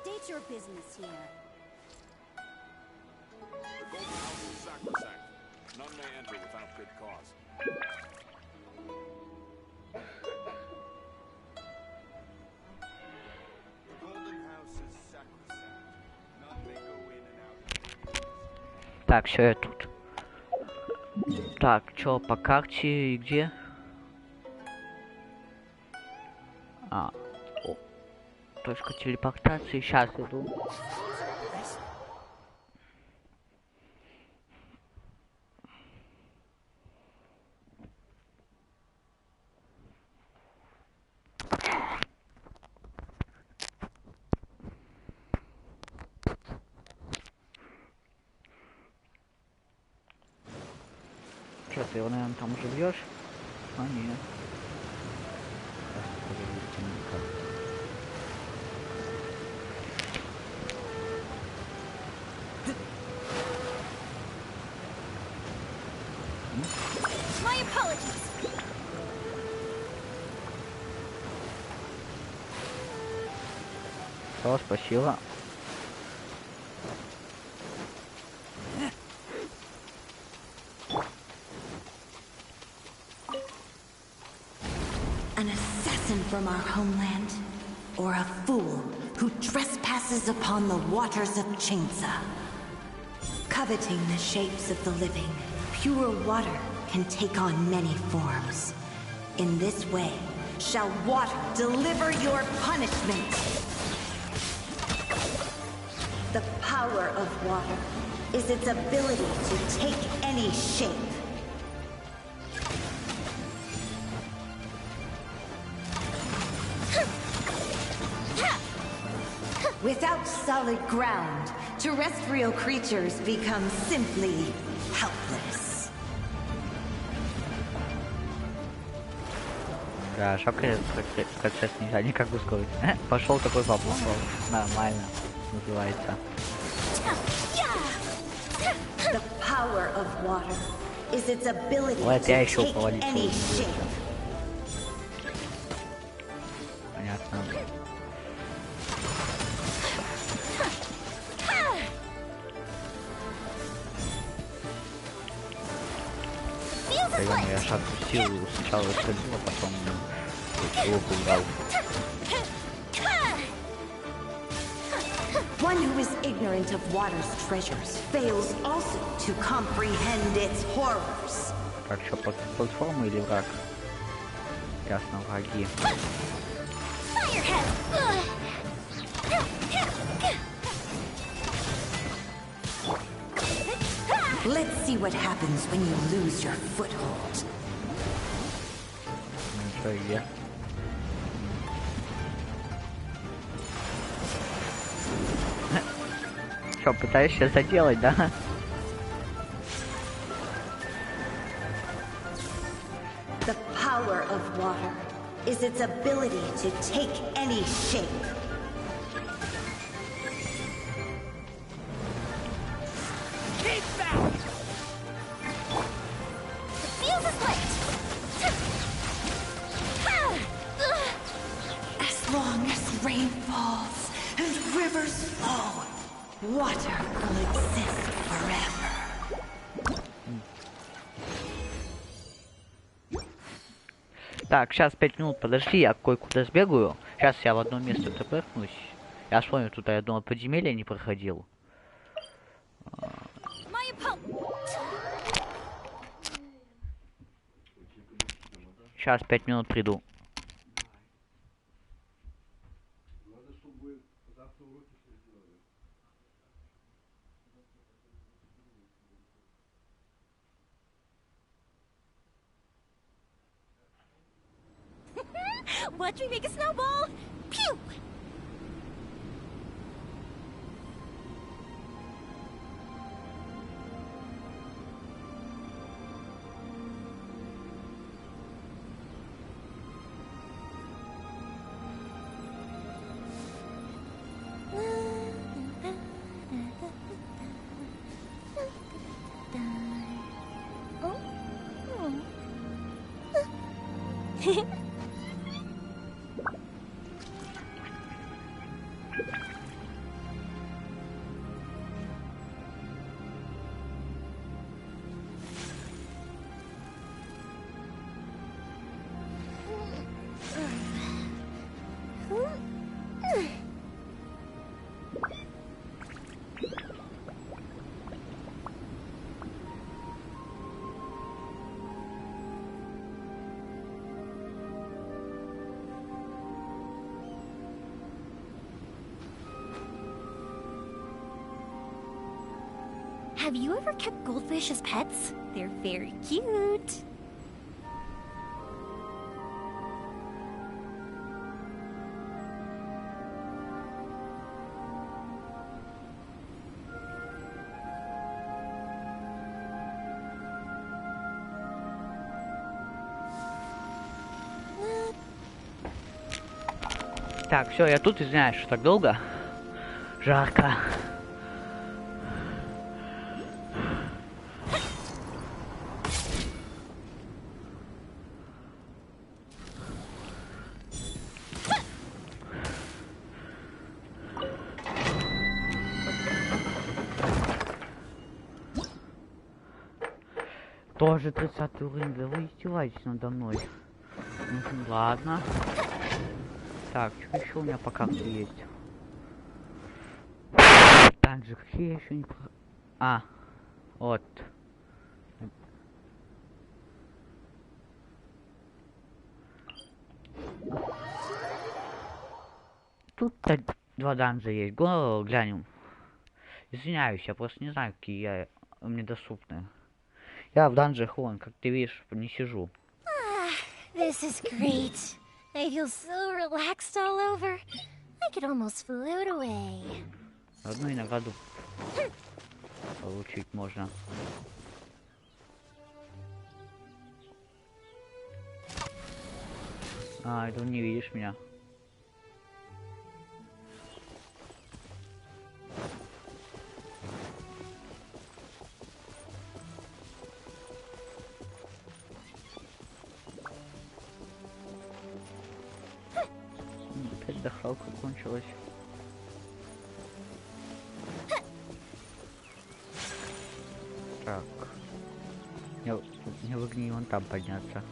State your business here. The Golden House is sacrosanct. None may enter without good cause. The Golden House is sacrosanct. None may go in and out. Так, все, я тут. Так, чё по карте и где? О, точка телепортации, сейчас иду. Что, ты его, наверное, там уже бьешь? А, нет. My apologies. О, спасибо. An assassin from our homeland, or a fool who trespasses upon the waters of Chainsa. Coveting the shapes of the living, pure water can take on many forms. In this way, shall water deliver your punishment. The power of water is its ability to take any shape. Without solid ground, terrestrial creatures become simply helpless. Да, шапка процесс нельзя никак ускорить. Пошел такой попал. Нормально. Называется. The power of water is its ability Вот я to еще take повалить. any shape. Понятно. Я шапку силу сначала сходил, а потом его убрал. One who is ignorant of water's treasures fails also to comprehend its horrors. Так, что, платформа или враг? Ясно, враги. Let's see what happens when you lose your foothold. Ну что, где? Что, пытаешься заделать, да? The power of water is its ability to take any shape. Keep back! The fuse is lit! As long as rain falls and rivers flow, water will exist forever. Так, сейчас 5 минут, подожди, я кое-куда сбегаю. Сейчас я в одно место тпхнусь. Я вспомню, тут я одно подземелье не проходил. Сейчас 5 минут приду. Watch me make a snowball! Pew! Have you ever kept goldfish as pets? They're very cute. Так, все, я тут, извиняюсь, что так долго. Жарко. Тоже 30 уровень, да вы издеваетесь надо мной. Ладно. Так, что еще у меня по карте есть? Также какие я еще не... А, вот. Тут 2 данжа есть. Го, глянем. Извиняюсь, я просто не знаю, какие мне доступны. Я в данжах, вон, как ты видишь, не сижу. This is great. I feel so relaxed all over. I could almost float away. Одну награду получить можно. А, это не видишь меня. Опять дохалка кончилась. Так. Мне выгни вон там подняться.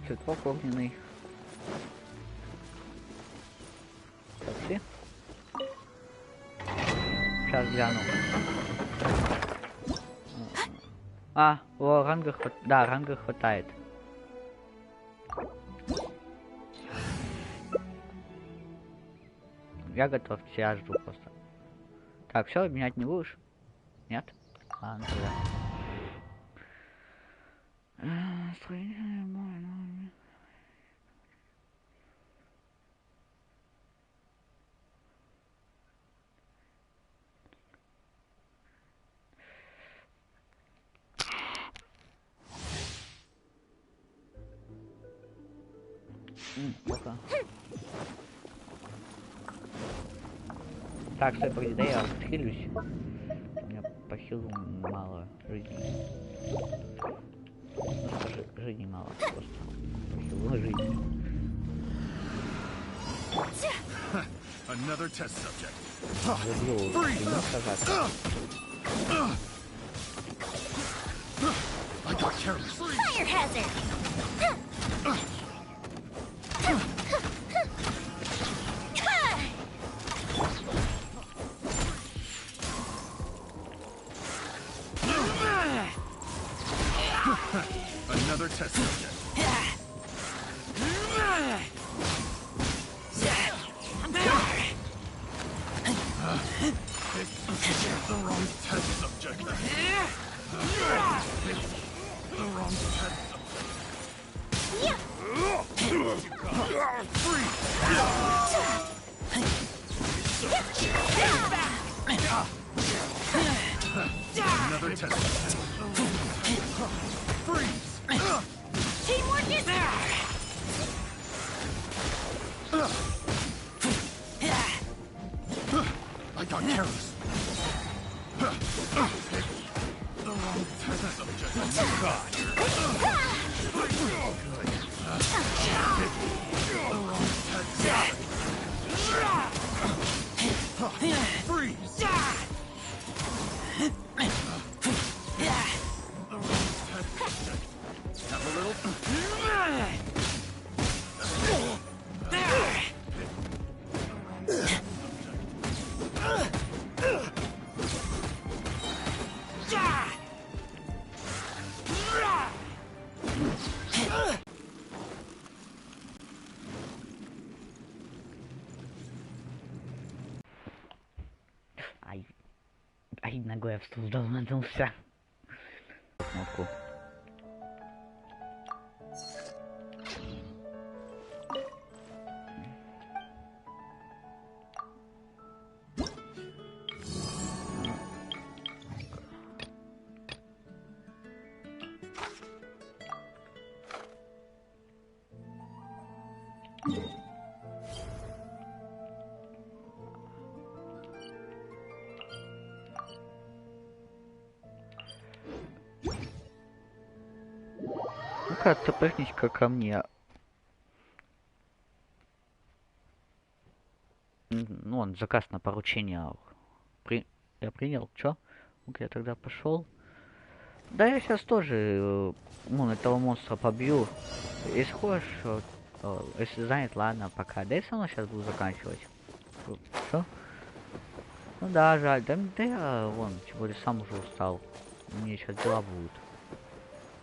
Цветок огненный. Такси. Сейчас гляну. А, о, ранга хватает. Да, ранга хватает. Я готов, тебя жду просто. Так, все, менять не будешь? Нет? А, ну тогда. Пока. Так, стой, погоди, да я отхилюсь. У меня по хилу мало жизни. Жизни мало просто. По хилу жизни. Another test subject. I got careless. Fire hazard! Another test subject. The wrong test subject. The wrong test Another test. Freeze. Teamwork is there! I got careless. The wrong test subject. God. The wrong test subject. Freeze. Have a little. Ай, ногой об стул долбанулся. Кнопку. Ну-ка, цепляйтесь-ка ко мне. Ну, он заказ на поручение. Я принял, чё? Ну-ка, я тогда пошел. Да, я сейчас тоже, этого монстра побью. Если хочешь, если занят, ладно, пока. Да я все равно сейчас буду заканчивать. Что? Ну да, жаль. Да я, тем более сам уже устал. Мне сейчас дела будут.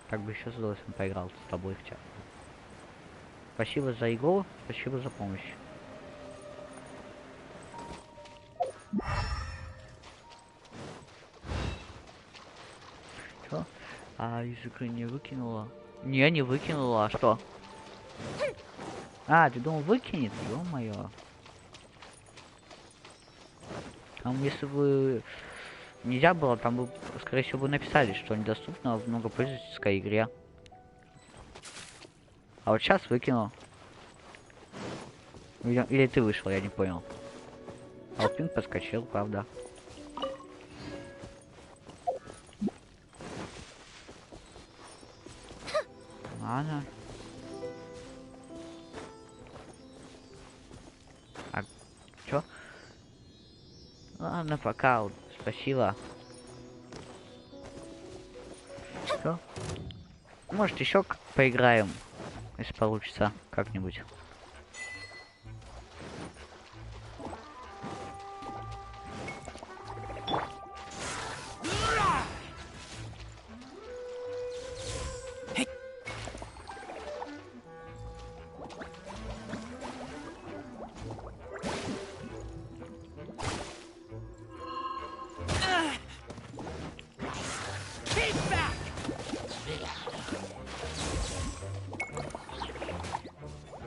Так бы еще с удовольствием поиграл с тобой в чат. Спасибо за игру, спасибо за помощь. Что? А из игры не выкинула? Не выкинула, а что? А, ты думал выкинет? Ё-моё. Там если бы нельзя было, там бы, скорее всего, бы написали, что недоступно в многопользовательской игре. А вот сейчас выкинул. Или ты вышел, я не понял. А вот пинг подскочил, правда. Ладно. А чё? Ладно, пока. Спасибо. Что? Может, еще поиграем, если получится как-нибудь.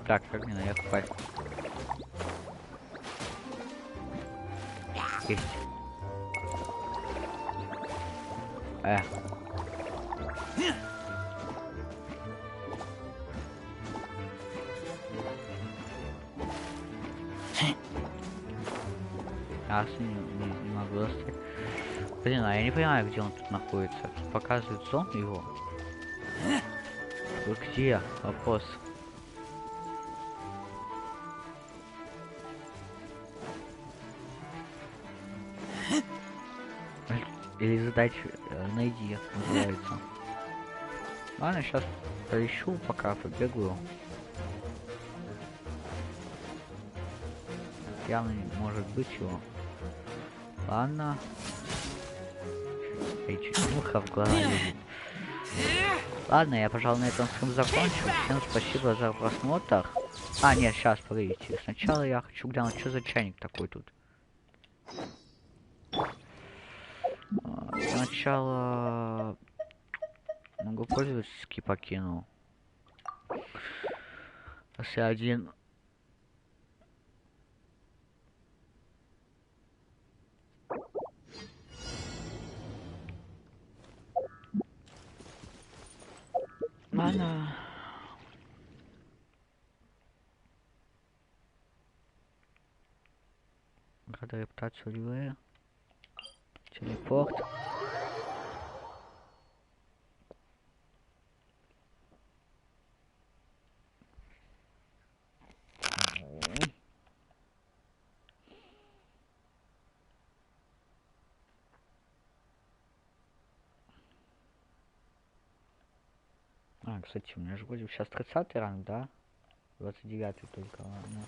Так, как мне наверх попасть? Есть. Не могу достать. Блин, а я не понимаю, где он тут находится. Тут показывает сон его. Вы где? Вопрос. Или задача найди, называется. Ладно, сейчас поищу, пока побегаю. Явно не может быть его. Ладно. Эй, чуть муха в голове. Ладно, я, пожалуй, на этом всем закончу. Всем спасибо за просмотр. А, нет, сейчас, погодите. Сначала я хочу глянуть, что за чайник такой тут. Сначала могу пользовательский покинул. Если один. Ладно. Рада репутацию релея. Телепорт. А, кстати, у меня же вроде сейчас 30-й ранг, да? 29-й только, ладно.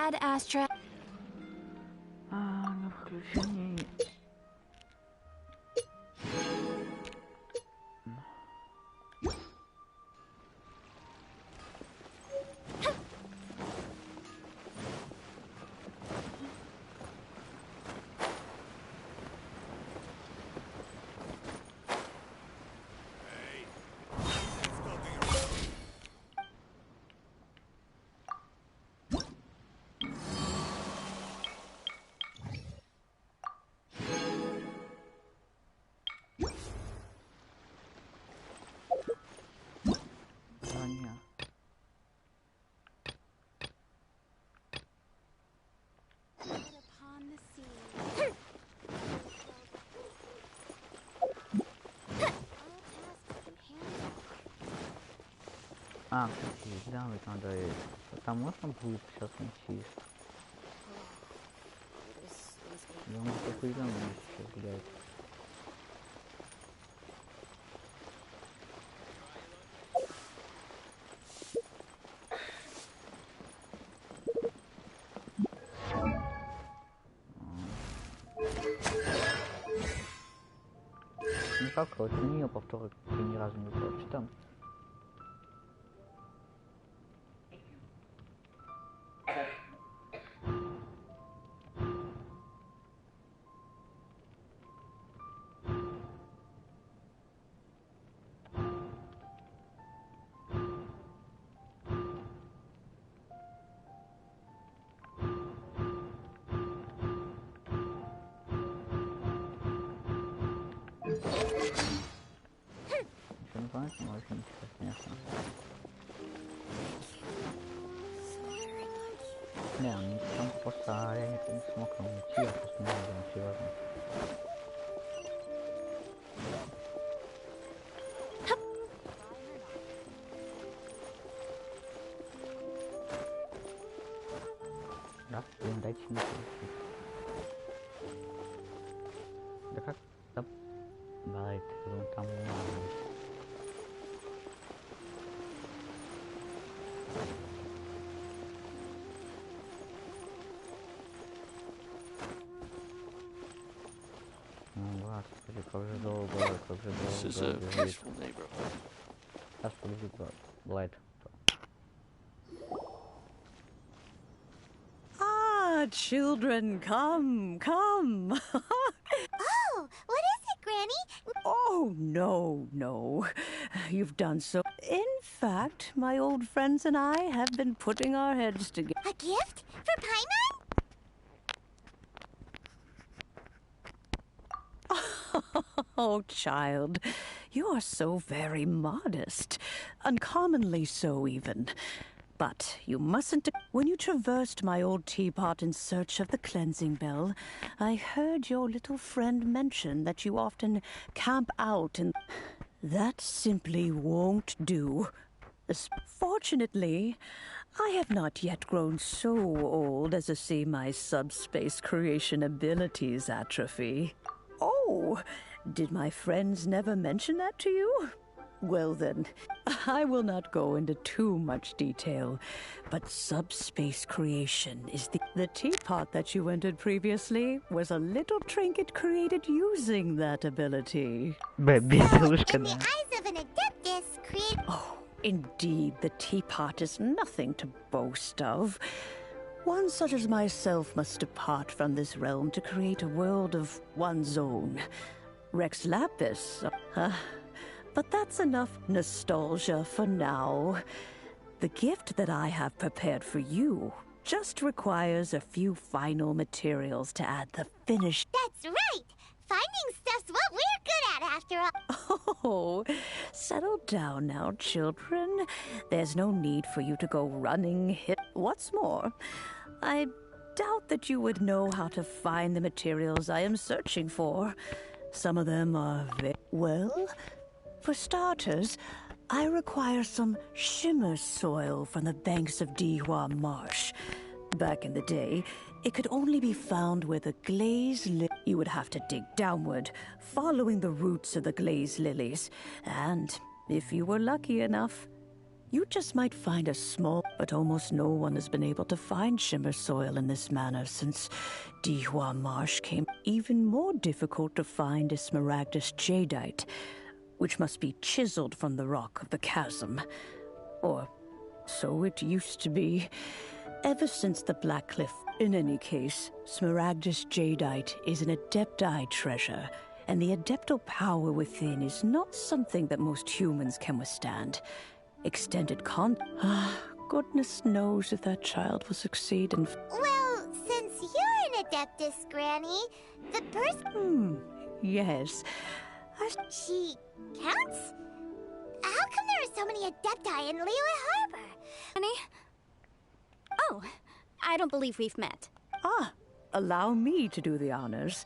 Ad Astra. На включении. А, кстати, глянуть надо это. Там можно будет сейчас найти? Я могу похуй сейчас, блядь. Ну как, вот на нее повторок ни разу не прочитал. Понятно, очень интересно. Не, ну там просто я не смог там уйти, я просто не знаю, серьезно. Да, блин, дайте мне получить. Да как? Да, блядь, вон там This is a peaceful neighborhood. That's pretty good, Blight. Ah, children, come, come. Oh, what is it, Granny? Oh, no. You've done so. In fact, my old friends and I have been putting our heads together. A gift? For Paimon? Oh, child, you are so very modest. Uncommonly so, even. But you mustn't... When you traversed my old teapot in search of the cleansing bell, I heard your little friend mention that you often camp out in... That simply won't do. Fortunately, I have not yet grown so old as to see my subspace creation abilities atrophy. Oh, did my friends never mention that to you? Well then, I will not go into too much detail, but subspace creation is the teapot that you entered previously was a little trinket created using that ability. In the eyes of an adeptus, Oh, indeed, the teapot is nothing to boast of. One such as myself must depart from this realm to create a world of one's own. Rex Lapis, but that's enough nostalgia for now. The gift that I have prepared for you just requires a few final materials to add the finish. That's right! Finding stuff's what we're good at, after all. Oh, settle down now, children. There's no need for you to go running. What's more, I doubt that you would know how to find the materials I am searching for. Some of them are well, for starters, I require some shimmer soil from the banks of Dihua Marsh. Back in the day, it could only be found where the glaze you would have to dig downward, following the roots of the glaze lilies. And if you were lucky enough, You just might find a small, but almost no one has been able to find shimmer soil in this manner since Dihua Marsh came. Even more difficult to find is smaragdus jadeite, which must be chiseled from the rock of the chasm. Or so it used to be. Ever since the Black Cliff. In any case, smaragdus jadeite is an adepti treasure, and the adeptal power within is not something that most humans can withstand. Extended goodness knows if that child will succeed in... Well, since you're an adeptus, Granny, the person... yes. She counts? How come there are so many adepti in Liyue Harbor? Granny? Oh, I don't believe we've met. Allow me to do the honors.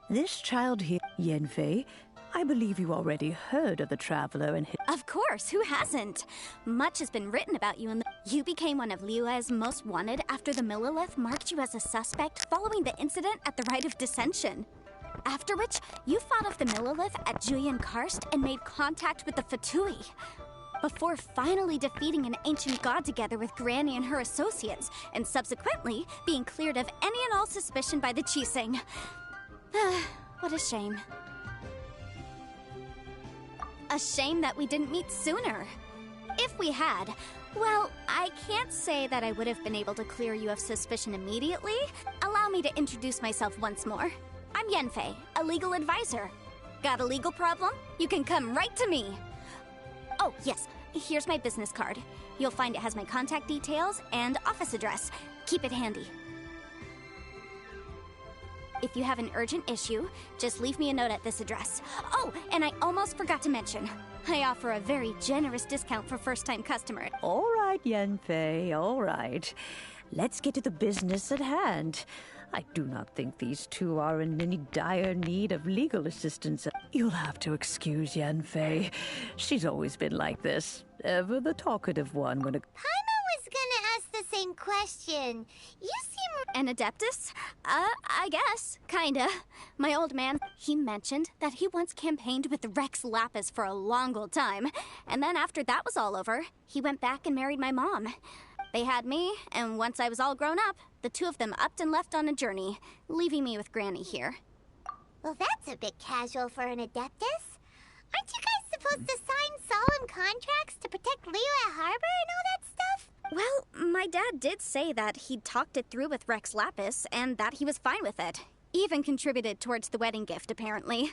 This child here, Yanfei, I believe you already heard of the Traveler and his... Of course, who hasn't? Much has been written about you, and you became one of Liyue's most wanted after the Millelith marked you as a suspect following the incident at the Rite of Dissension. After which, you fought off the Millelith at Julian Karst and made contact with the Fatui, before finally defeating an ancient god together with Granny and her associates, and subsequently being cleared of any and all suspicion by the Chising. What a shame. A shame that we didn't meet sooner. If we had, well, I can't say that I would have been able to clear you of suspicion immediately. Allow me to introduce myself once more. I'm Yanfei, a legal advisor. Got a legal problem? You can come right to me. Oh, yes, here's my business card. You'll find it has my contact details and office address. Keep it handy. If you have an urgent issue, just leave me a note at this address. Oh, and I almost forgot to mention, I offer a very generous discount for first-time customers. All right, Yanfei, all right. Let's get to the business at hand. I do not think these two are in any dire need of legal assistance. You'll have to excuse Yanfei. She's always been like this. Ever the talkative one when a... Paimon was gonna ask the same question. You seem... An adeptus? I guess. Kinda. My old man, he mentioned that he once campaigned with Rex Lapis for a long old time. And then after that was all over, he went back and married my mom. They had me, and once I was all grown up, the two of them upped and left on a journey, leaving me with Granny here. Well, that's a bit casual for an adeptus. Aren't you guys supposed to sign solemn contracts to protect Liyue Harbor and all that stuff? Well, my dad did say that he'd talked it through with Rex Lapis, and that he was fine with it. Even contributed towards the wedding gift, apparently.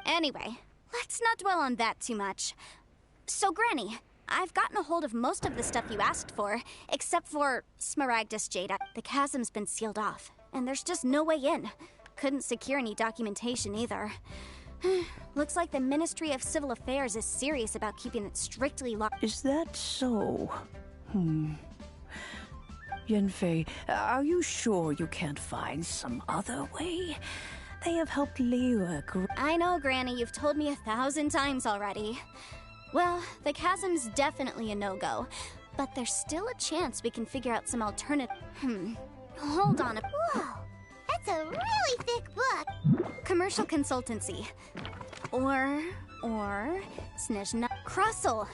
Anyway, let's not dwell on that too much. So, Granny, I've gotten a hold of most of the stuff you asked for, except for smaragdus jadeite. The chasm's been sealed off, and there's just no way in. Couldn't secure any documentation either. Looks like the Ministry of Civil Affairs is serious about keeping it strictly locked. Is that so? Yanfei, are you sure you can't find some other way? They have helped Liyue. I know, Granny, you've told me 1,000 times already. Well, the chasm's definitely a no-go, but there's still a chance we can figure out some alternative... Hold on. Whoa, that's a really thick book. Commercial consultancy. Or... Snezhna... Crossel!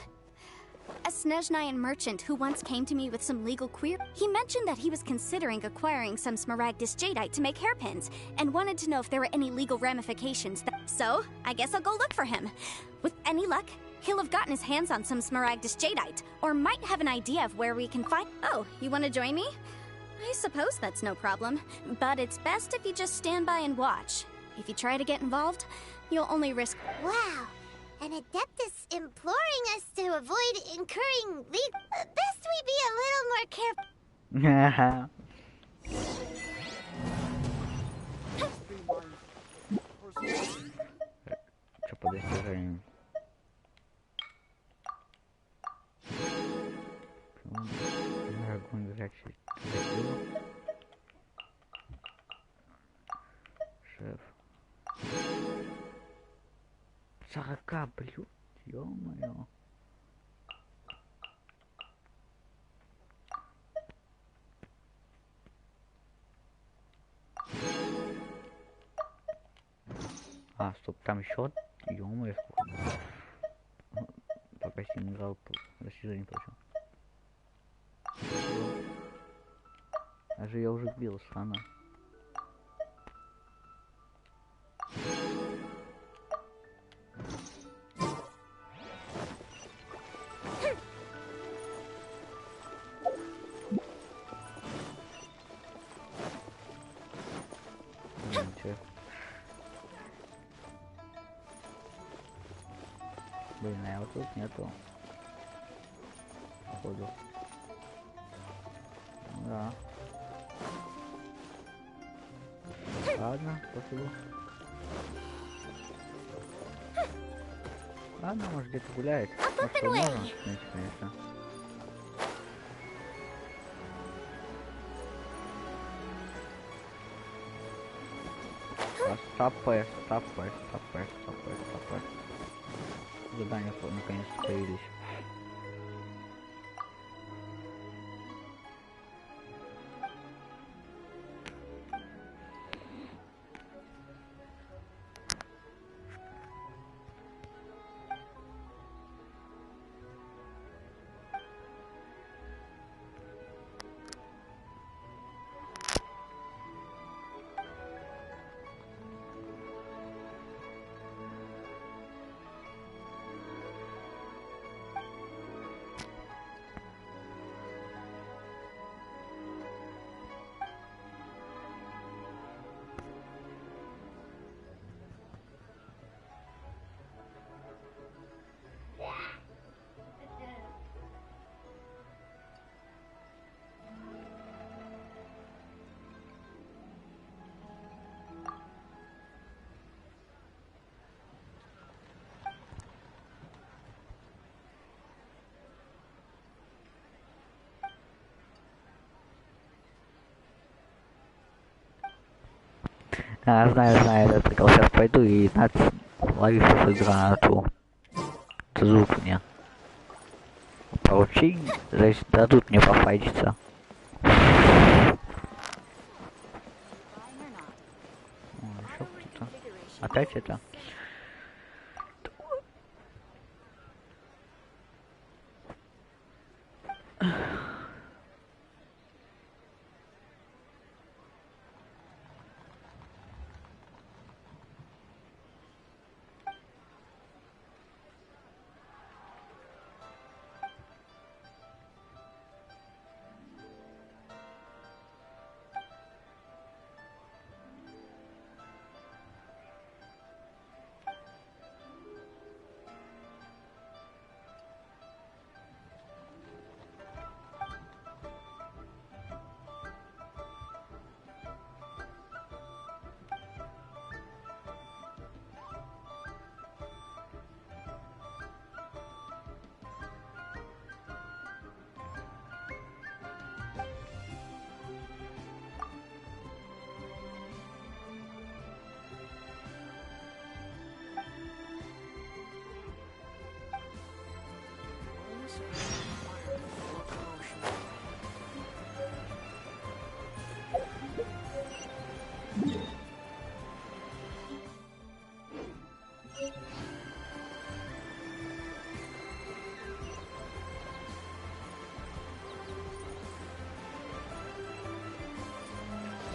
A Snezhnayan merchant who once came to me with some legal query. He mentioned that he was considering acquiring some smaragdus jadeite to make hairpins, and wanted to know if there were any legal ramifications. So, I guess I'll go look for him. With any luck, he'll have gotten his hands on some smaragdus jadeite, or might have an idea of where we can find... Oh, you want to join me? I suppose that's no problem, but it's best if you just stand by and watch. If you try to get involved, you'll only risk... Wow, an adeptus imploring us to avoid incurring legal... Best we be a little more careful. Deixa eu poder escrever em... Dragões já te pegou. Chefe. Сорока, блюд, ё-моё. Стоп, там еще, ё-моё, сколько. Пока почти не играл, достижение получил. Даже я уже бил, странно. Блин, а вот тут нету. Походу. Да. Ладно, спасибо. Ладно, может где-то гуляет. Может, что можно, в принципе, конечно. Стопэ. Задания наконец-то появились. Знаю, я только сейчас пойду и ловить эту гранату. Звук мне. Поручи, значит, дадут мне пофайтиться. Еще кто-то. Опять это.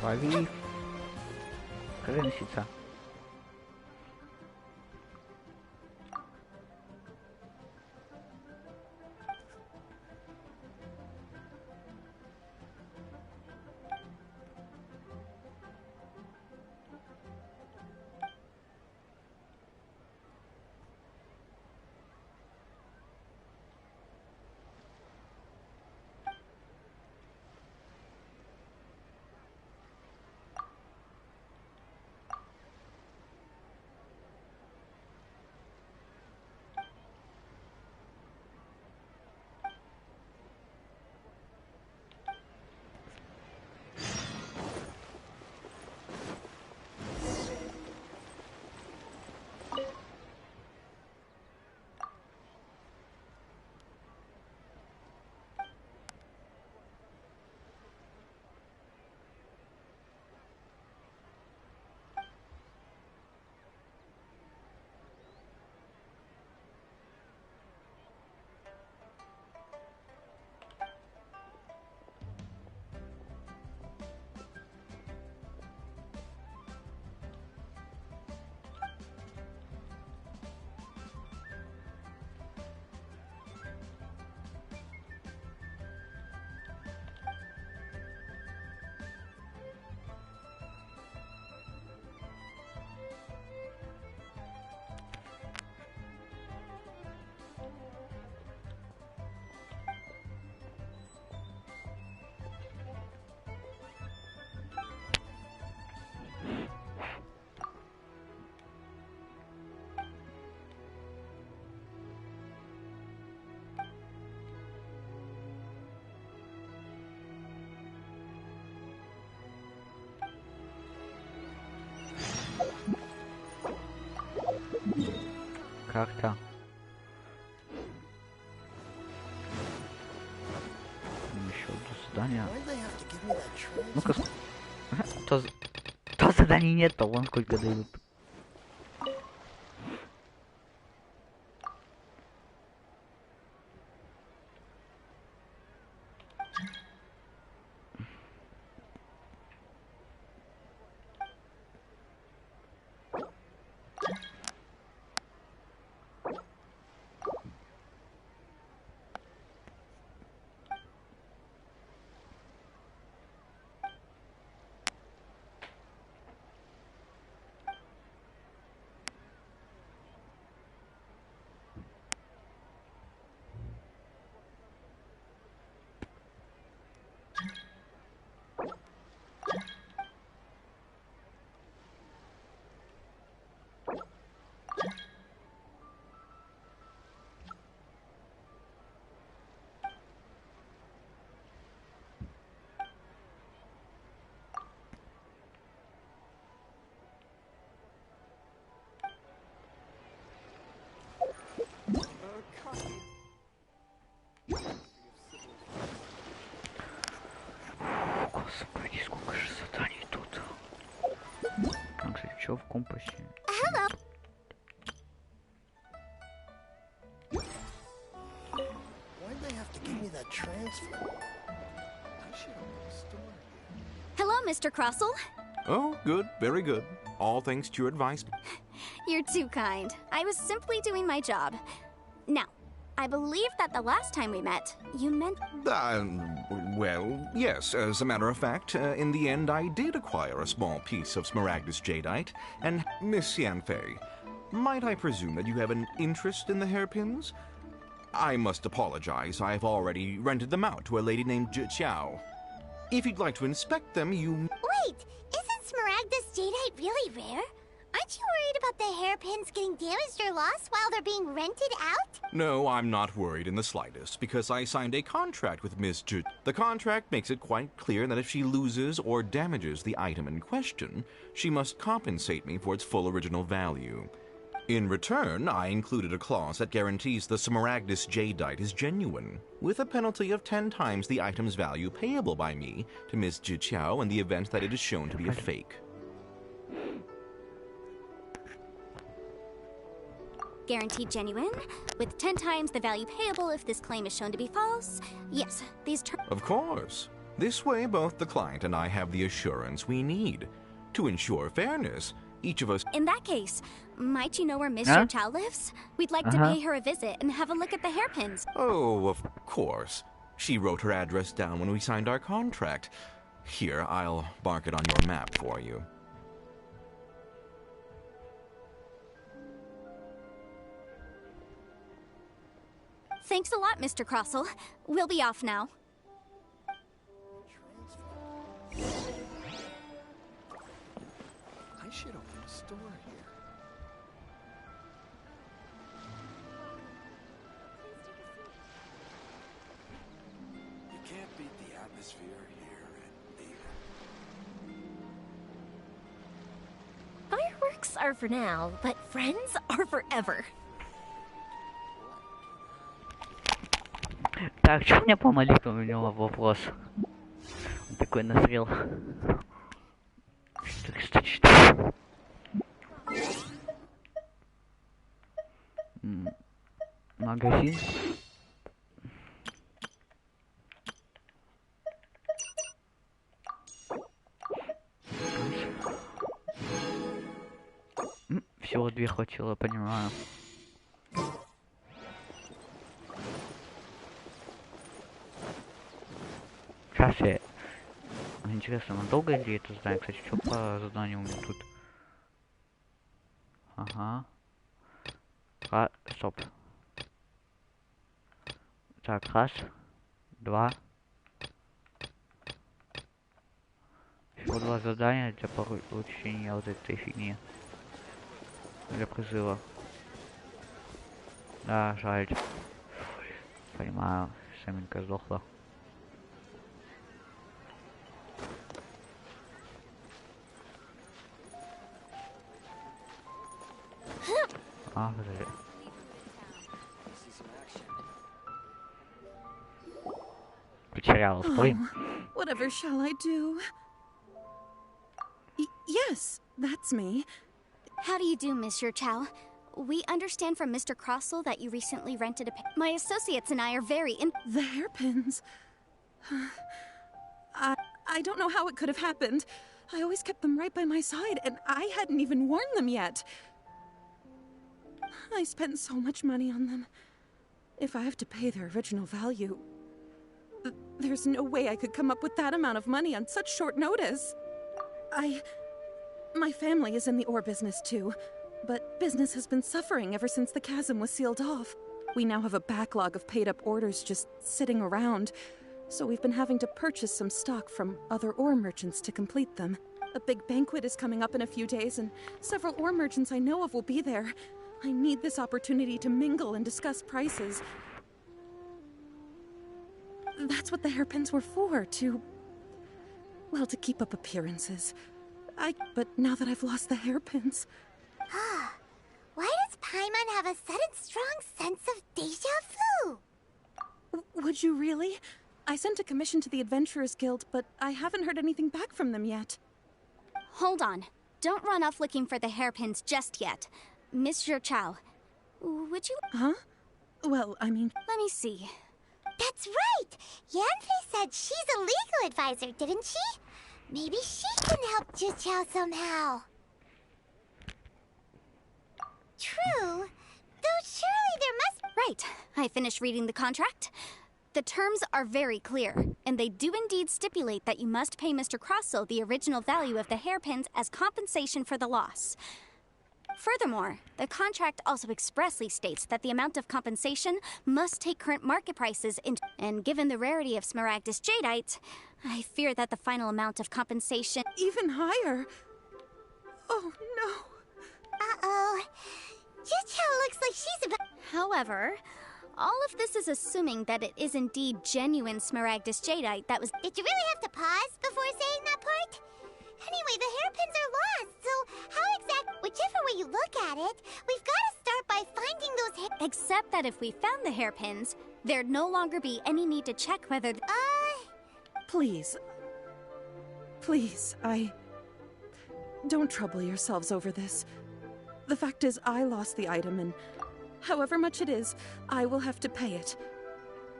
Лови. Крынщица. Карта. Еще одно задание. Ну-ка, то заданий нет, то вон сколько дают. Господи, сколько же заданий тут. А, кстати, что в компасе? Hello. Why'd they have to give me that transfer? I should open a store here. Hello, Mr. Crossell. Oh, good, very good. All thanks to your advice. You're too kind. I was simply doing my job. Now, I believe that the last time we met, you meant... Well, yes, as a matter of fact, in the end I did acquire a small piece of Smaragdus Jadeite, and Miss Yanfei, might I presume that you have an interest in the hairpins? I must apologize, I've already rented them out to a lady named Chiao. If you'd like to inspect them, you... Wait, isn't Smaragdus Jadeite really rare? Aren't you worried about the hairpins getting damaged or lost while they're being rented out? No, I'm not worried in the slightest, because I signed a contract with Miss J. The contract makes it quite clear that if she loses or damages the item in question, she must compensate me for its full original value. In return, I included a clause that guarantees the Smaragdus Jadeite is genuine, with a penalty of 10 times the item's value payable by me to Miss Jiqiao in the event that it is shown to be a fake. Guaranteed genuine, with 10 times the value payable if this claim is shown to be false. Yes, these terms... Of course. This way, both the client and I have the assurance we need. To ensure fairness, each of us... In that case, might you know where Miss Chow lives? We'd like to pay her a visit and have a look at the hairpins. Oh, of course. She wrote her address down when we signed our contract. Here, I'll mark it on your map for you. Thanks a lot, Mr. Crossell. We'll be off now. I should open a store here. You can't beat the atmosphere here and leave it. Fireworks are for now, but friends are forever. Так, что мне по молитвам, у него вопрос. Он такой назрел. 404. Магазин. Всего 2 хватило, понимаю. Сейчас я... Интересно, надолго ли это задание? Кстати, что по заданию у меня тут? Ага. Стоп. Так, 1, 2. Всего 2 задания для получения вот этой фигни. Для призыва. Да, жаль. Понимаю, саменько сдохла. А, подожди. Spring. Whatever shall I do? Yes, that's me. How do you do, Monsieur Chow? We understand from Mr. Crossell that you recently rented a My associates and I are very The hairpins. I don't know how it could have happened. I always kept them right by my side, and I hadn't even worn them yet. I spent so much money on them. If I have to pay their original value, there's no way I could come up with that amount of money on such short notice. My family is in the ore business too, but business has been suffering ever since the chasm was sealed off. We now have a backlog of paid-up orders just sitting around, so we've been having to purchase some stock from other ore merchants to complete them. A big banquet is coming up in a few days, and several ore merchants I know of will be there. I need this opportunity to mingle and discuss prices. That's what the hairpins were for, to keep up appearances. But now that I've lost the hairpins... Why does Paimon have a sudden strong sense of déjà vu? Would you really? I sent a commission to the Adventurers Guild, but I haven't heard anything back from them yet. Hold on. Don't run off looking for the hairpins just yet. Monsieur Chow, would you... Huh? Well, I mean... Let me see. That's right! Yanfei said she's a legal advisor, didn't she? Maybe she can help Jichao somehow. True. Though surely there must... Right. I finished reading the contract. The terms are very clear, and they do indeed stipulate that you must pay Mr. Crossell the original value of the hairpins as compensation for the loss. Furthermore, the contract also expressly states that the amount of compensation must take current market prices into... And given the rarity of Smaragdus Jadeite, I fear that the final amount of compensation... Even higher? Oh, no. Uh-oh. Jichao looks like she's about... However, all of this is assuming that it is indeed genuine Smaragdus Jadeite that was... Did you really have to pause before saying that part? Anyway, the hairpins are lost, so how whichever way you look at it, we've got to start by finding those Except that if we found the hairpins, there'd no longer be any need to check whether... Please. Please, Don't trouble yourselves over this. The fact is, I lost the item, and however much it is, I will have to pay it.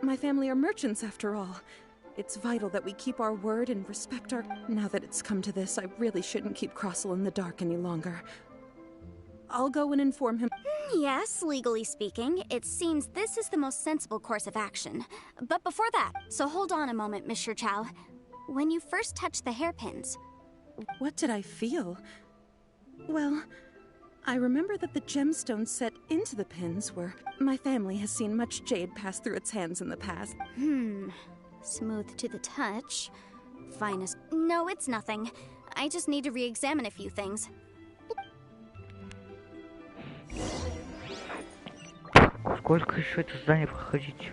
My family are merchants, after all. It's vital that we keep our word and respect our... Now that it's come to this, I really shouldn't keep Crossell in the dark any longer. I'll go and inform him. Yes, legally speaking, it seems this is the most sensible course of action. But before that, so hold on a moment, Monsieur Chow. When you first touched the hairpins... What did I feel? Well, I remember that the gemstones set into the pins were... My family has seen much jade pass through its hands in the past. Smooth to the touch. Finest... No, it's nothing. I just need to re-examine a few things. Сколько еще это здание проходить?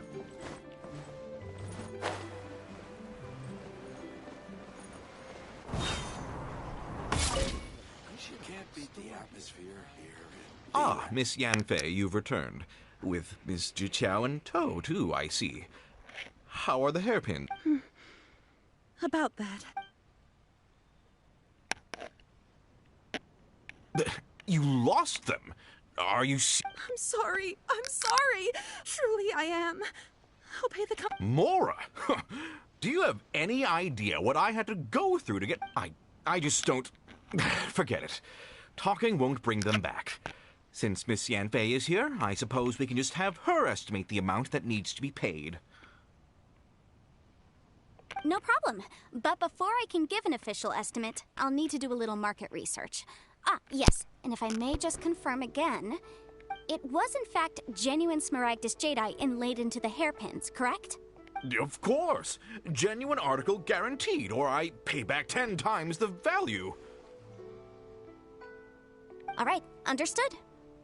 Ah, Miss Yanfei, you've returned. With Miss Jichao in tow, too, I see. How are the hairpins? About that. You lost them? Are you I'm sorry. I'm sorry. Truly I am. I'll pay the Mora! Do you have any idea what I had to go through to get... I just don't... Forget it. Talking won't bring them back. Since Miss Yanfei is here, I suppose we can just have her estimate the amount that needs to be paid. No problem. But before I can give an official estimate, I'll need to do a little market research. Ah, yes. And if I may just confirm again, it was in fact genuine Smaragdus Jadeite inlaid into the hairpins, correct? Of course. Genuine article guaranteed, or I pay back 10 times the value. All right, understood.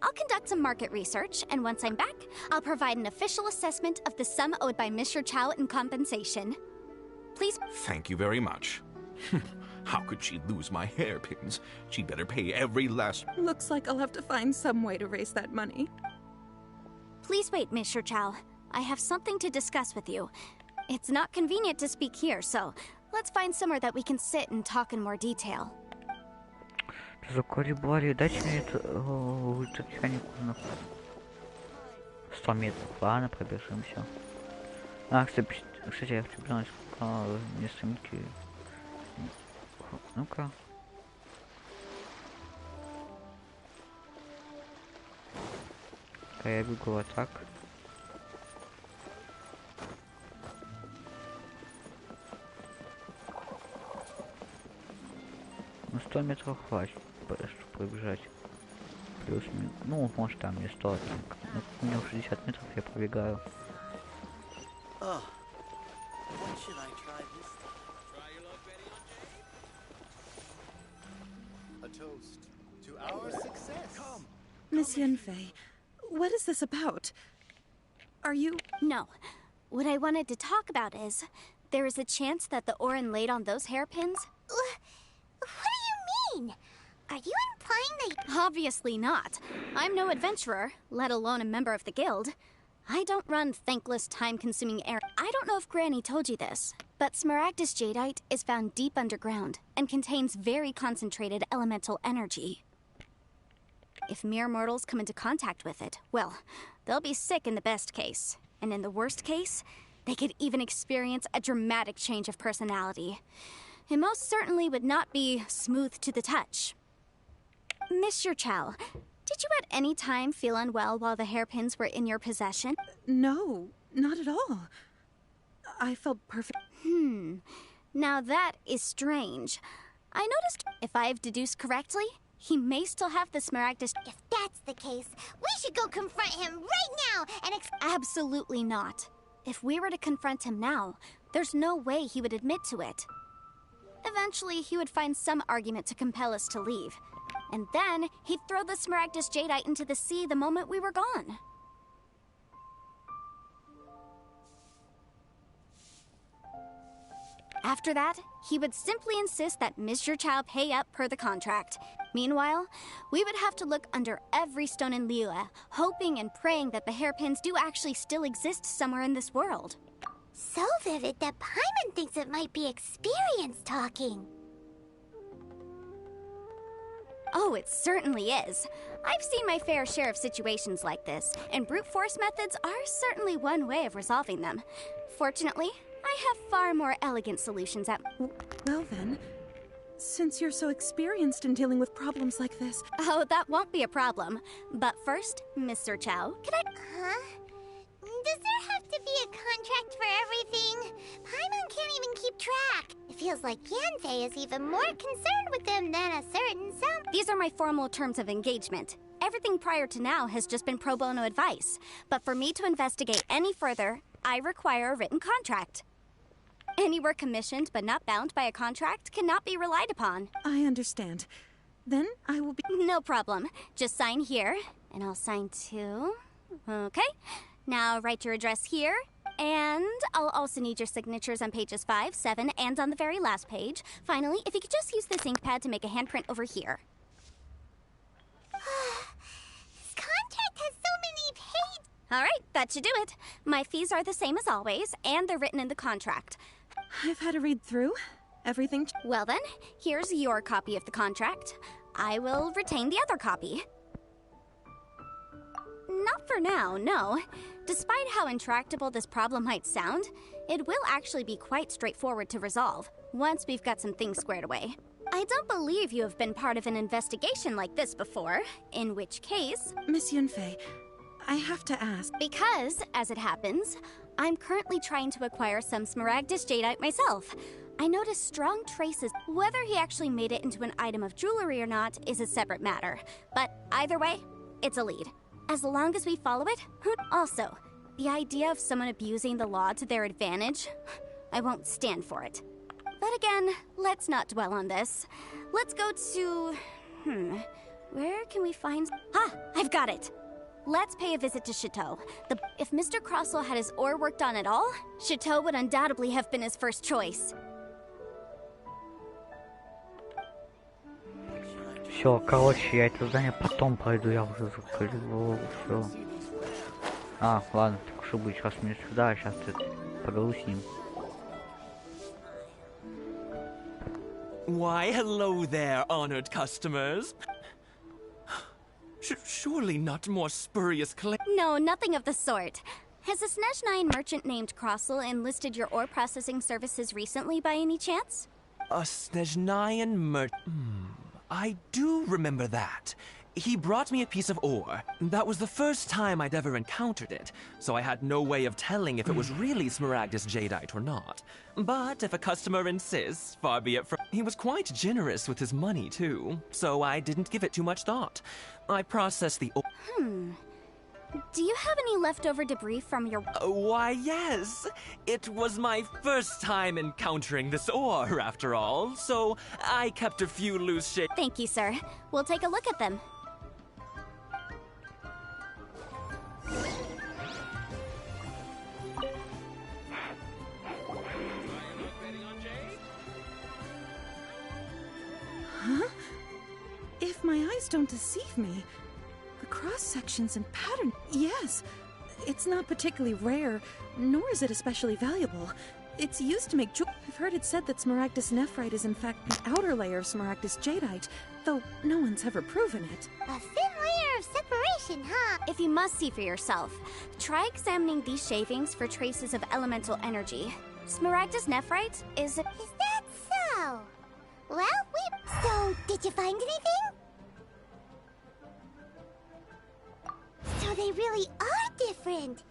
I'll conduct some market research, and once I'm back, I'll provide an official assessment of the sum owed by Mr. Chow in compensation. Please... Thank you very much. How could she lose my hairpins? She'd better pay every last... Looks like I'll have to find some way to raise that money. Please wait, Mr. Chow. I have something to discuss with you. It's not convenient to speak here, so let's find somewhere that we can sit and talk in more detail. Заколебали, дайте мне это ультрамеханику на 100 метров. Ладно, пробежимся. А, кстати, я хочу глянуть мне снимки. Ну-ка. Я бегу вот так. Ну 100 метров хватит, чтобы пробежать. Плюс, ну может там не 100, ну, у меня 60 метров я пробегаю. Miss Yunfei, what is this about? Are you... No. What I wanted to talk about is, there is a chance that the Orin laid on those hairpins. What do you mean? Are you implying they... Obviously not. I'm no adventurer, let alone a member of the guild. I don't run thankless, time-consuming errands. I don't know if Granny told you this, but Smaragdus jadeite is found deep underground and contains very concentrated elemental energy. If mere mortals come into contact with it, well, they'll be sick in the best case. And in the worst case, they could even experience a dramatic change of personality. It most certainly would not be smooth to the touch. Mr. Chow, did you at any time feel unwell while the hairpins were in your possession? No, not at all. I felt perfect. Now that is strange. I noticed, if I've deduced correctly, he may still have the Smaragdus. If that's the case, we should go confront him right now and Absolutely not. If we were to confront him now, there's no way he would admit to it. Eventually, he would find some argument to compel us to leave. And then, he'd throw the Smaragdus jadeite into the sea the moment we were gone. After that, he would simply insist that Mr. Chow pay up per the contract. Meanwhile, we would have to look under every stone in Liyue, hoping and praying that the hairpins do actually still exist somewhere in this world. So vivid that Paimon thinks it might be experience talking. Oh, it certainly is. I've seen my fair share of situations like this, and brute force methods are certainly one way of resolving them. Fortunately, I have far more elegant solutions at... Well then, since you're so experienced in dealing with problems like this... Oh, that won't be a problem. But first, Mr. Chow, can I... Huh? Does there have to be a contract for everything? Paimon can't even keep track. It feels like Yanfei is even more concerned with them than a certain sum. These are my formal terms of engagement. Everything prior to now has just been pro bono advice. But for me to investigate any further, I require a written contract. Any work commissioned but not bound by a contract cannot be relied upon. I understand. Then I will be... No problem. Just sign here, and I'll sign too. Okay. Now write your address here, and I'll also need your signatures on pages 5, 7, and on the very last page. Finally, if you could just use this ink pad to make a handprint over here. This contract has so many pages. All right, that should do it. My fees are the same as always, and they're written in the contract. I've had a read through. Everything... Well then, here's your copy of the contract. I will retain the other copy. Not for now, no. Despite how intractable this problem might sound, it will actually be quite straightforward to resolve, once we've got some things squared away. I don't believe you have been part of an investigation like this before, in which case... Miss Yunfei, I have to ask... Because, as it happens, I'm currently trying to acquire some Smaragdus jadeite myself. I noticed strong traces. Whether he actually made it into an item of jewelry or not is a separate matter. But either way, it's a lead. As long as we follow it, also, the idea of someone abusing the law to their advantage, I won't stand for it. But again, let's not dwell on this. Let's go to... where can we find... I've got it! Let's pay a visit to Chateau. If Mr. Crossell had his ore worked on at all, Chateau would undoubtedly have been his first choice. Все, короче, я это задание потом пройду, я уже заколебал, все. А, ладно, так что быть, раз мне сюда, сейчас ты поговорю с ним. Why, hello there, honored customers. Surely not more spurious claim. No, nothing of the sort. Has a Snezhnayan merchant named Crossel enlisted your ore processing services recently by any chance? A Snezhnayan I do remember that. He brought me a piece of ore. That was the first time I'd ever encountered it, so I had no way of telling if it was really Smaragdus jadeite or not. But if a customer insists, far be it from... He was quite generous with his money, too, so I didn't give it too much thought. I processed the ore... Do you have any leftover debris from your... Why, yes. It was my first time encountering this ore, after all, so I kept a few loose shapes. Thank you, sir. We'll take a look at them. Huh? If my eyes don't deceive me, the cross-sections and pattern... Yes, it's not particularly rare, nor is it especially valuable. It's used to make jewelry. I've heard it said that Smaragdus nephrite is in fact the outer layer of Smaragdus jadeite, though no one's ever proven it. A thin layer of separation, huh? If you must see for yourself, try examining these shavings for traces of elemental energy. Smaragdus nephrite is... Is that so? Well, So, did you find anything? So they really are different.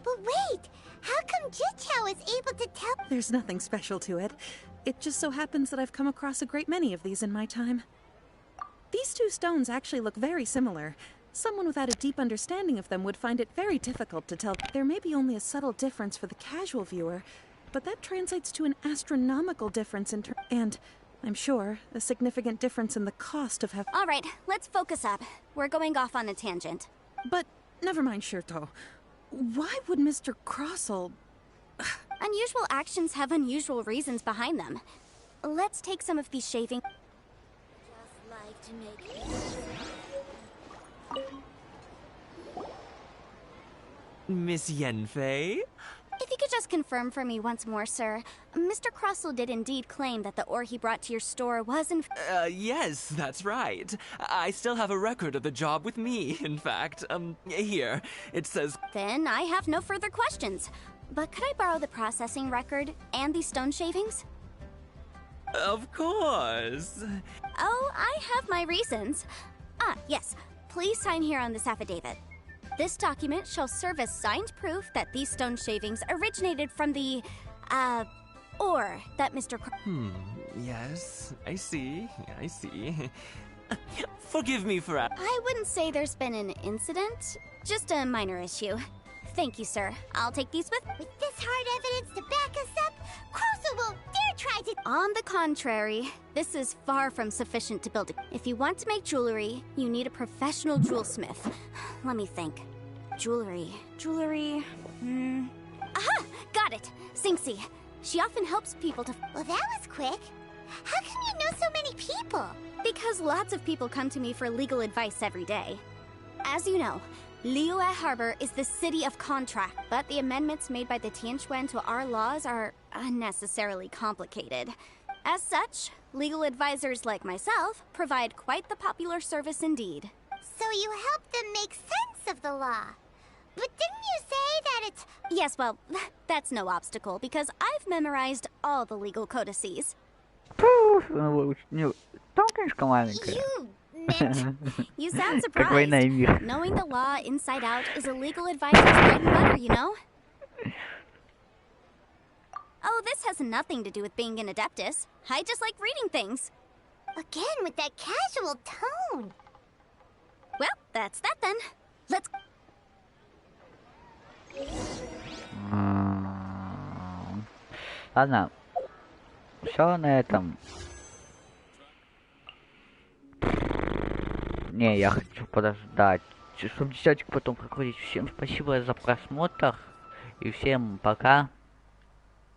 But wait, how come Jichao is able to tell? There's nothing special to it. It just so happens that I've come across a great many of these in my time. These two stones actually look very similar. Someone without a deep understanding of them would find it very difficult to tell. There may be only a subtle difference for the casual viewer, but that translates to an astronomical difference in and, I'm sure, a significant difference in the cost of All right, let's focus up. We're going off on a tangent. But never mind, Shirto. Why would Mr. Crossel... Unusual actions have unusual reasons behind them. Let's take some of these shavings. Just like to make Miss Yanfei? If you could just confirm for me once more, sir. Mr. Crossel did indeed claim that the ore he brought to your store was in... Yes, that's right. I still have a record of the job with me, in fact. Here. It says... Then I have no further questions. But could I borrow the processing record and these stone shavings? Of course. Oh, I have my reasons. Ah, yes. Please sign here on this affidavit. This document shall serve as signed proof that these stone shavings originated from the, ore that Mr. Yes, I see. Forgive me for... I wouldn't say there's been an incident, just a minor issue. Thank you, sir. I'll take these with... With this hard evidence to back us up, Crossel won't dare try to... On the contrary, this is far from sufficient to build a... If you want to make jewelry, you need a professional jewelsmith. Let me think. Jewelry... Aha! Got it! Xingxi. She often helps people to... Well, that was quick. How come you know so many people? Because lots of people come to me for legal advice every day. As you know, Liyue Harbor is the city of contract, but the amendments made by the Tianquan to our laws are unnecessarily complicated. As such, legal advisors like myself provide quite the popular service indeed. So you help them make sense of the law. But didn't you say that it's... Yes, well, that's no obstacle, because I've memorized all the legal codices. Тонконечка маленькая. You sound surprised. Knowing the law inside out is a legal advisor's bread and butter, you know? Oh, this has nothing to do with being an adeptus. I just like reading things. Again, with that casual tone. Well, that's that then. Let's... Ладно. Все на этом. Не, я хочу подождать. Чтобы десятик потом проходить. Всем спасибо за просмотр. И всем пока.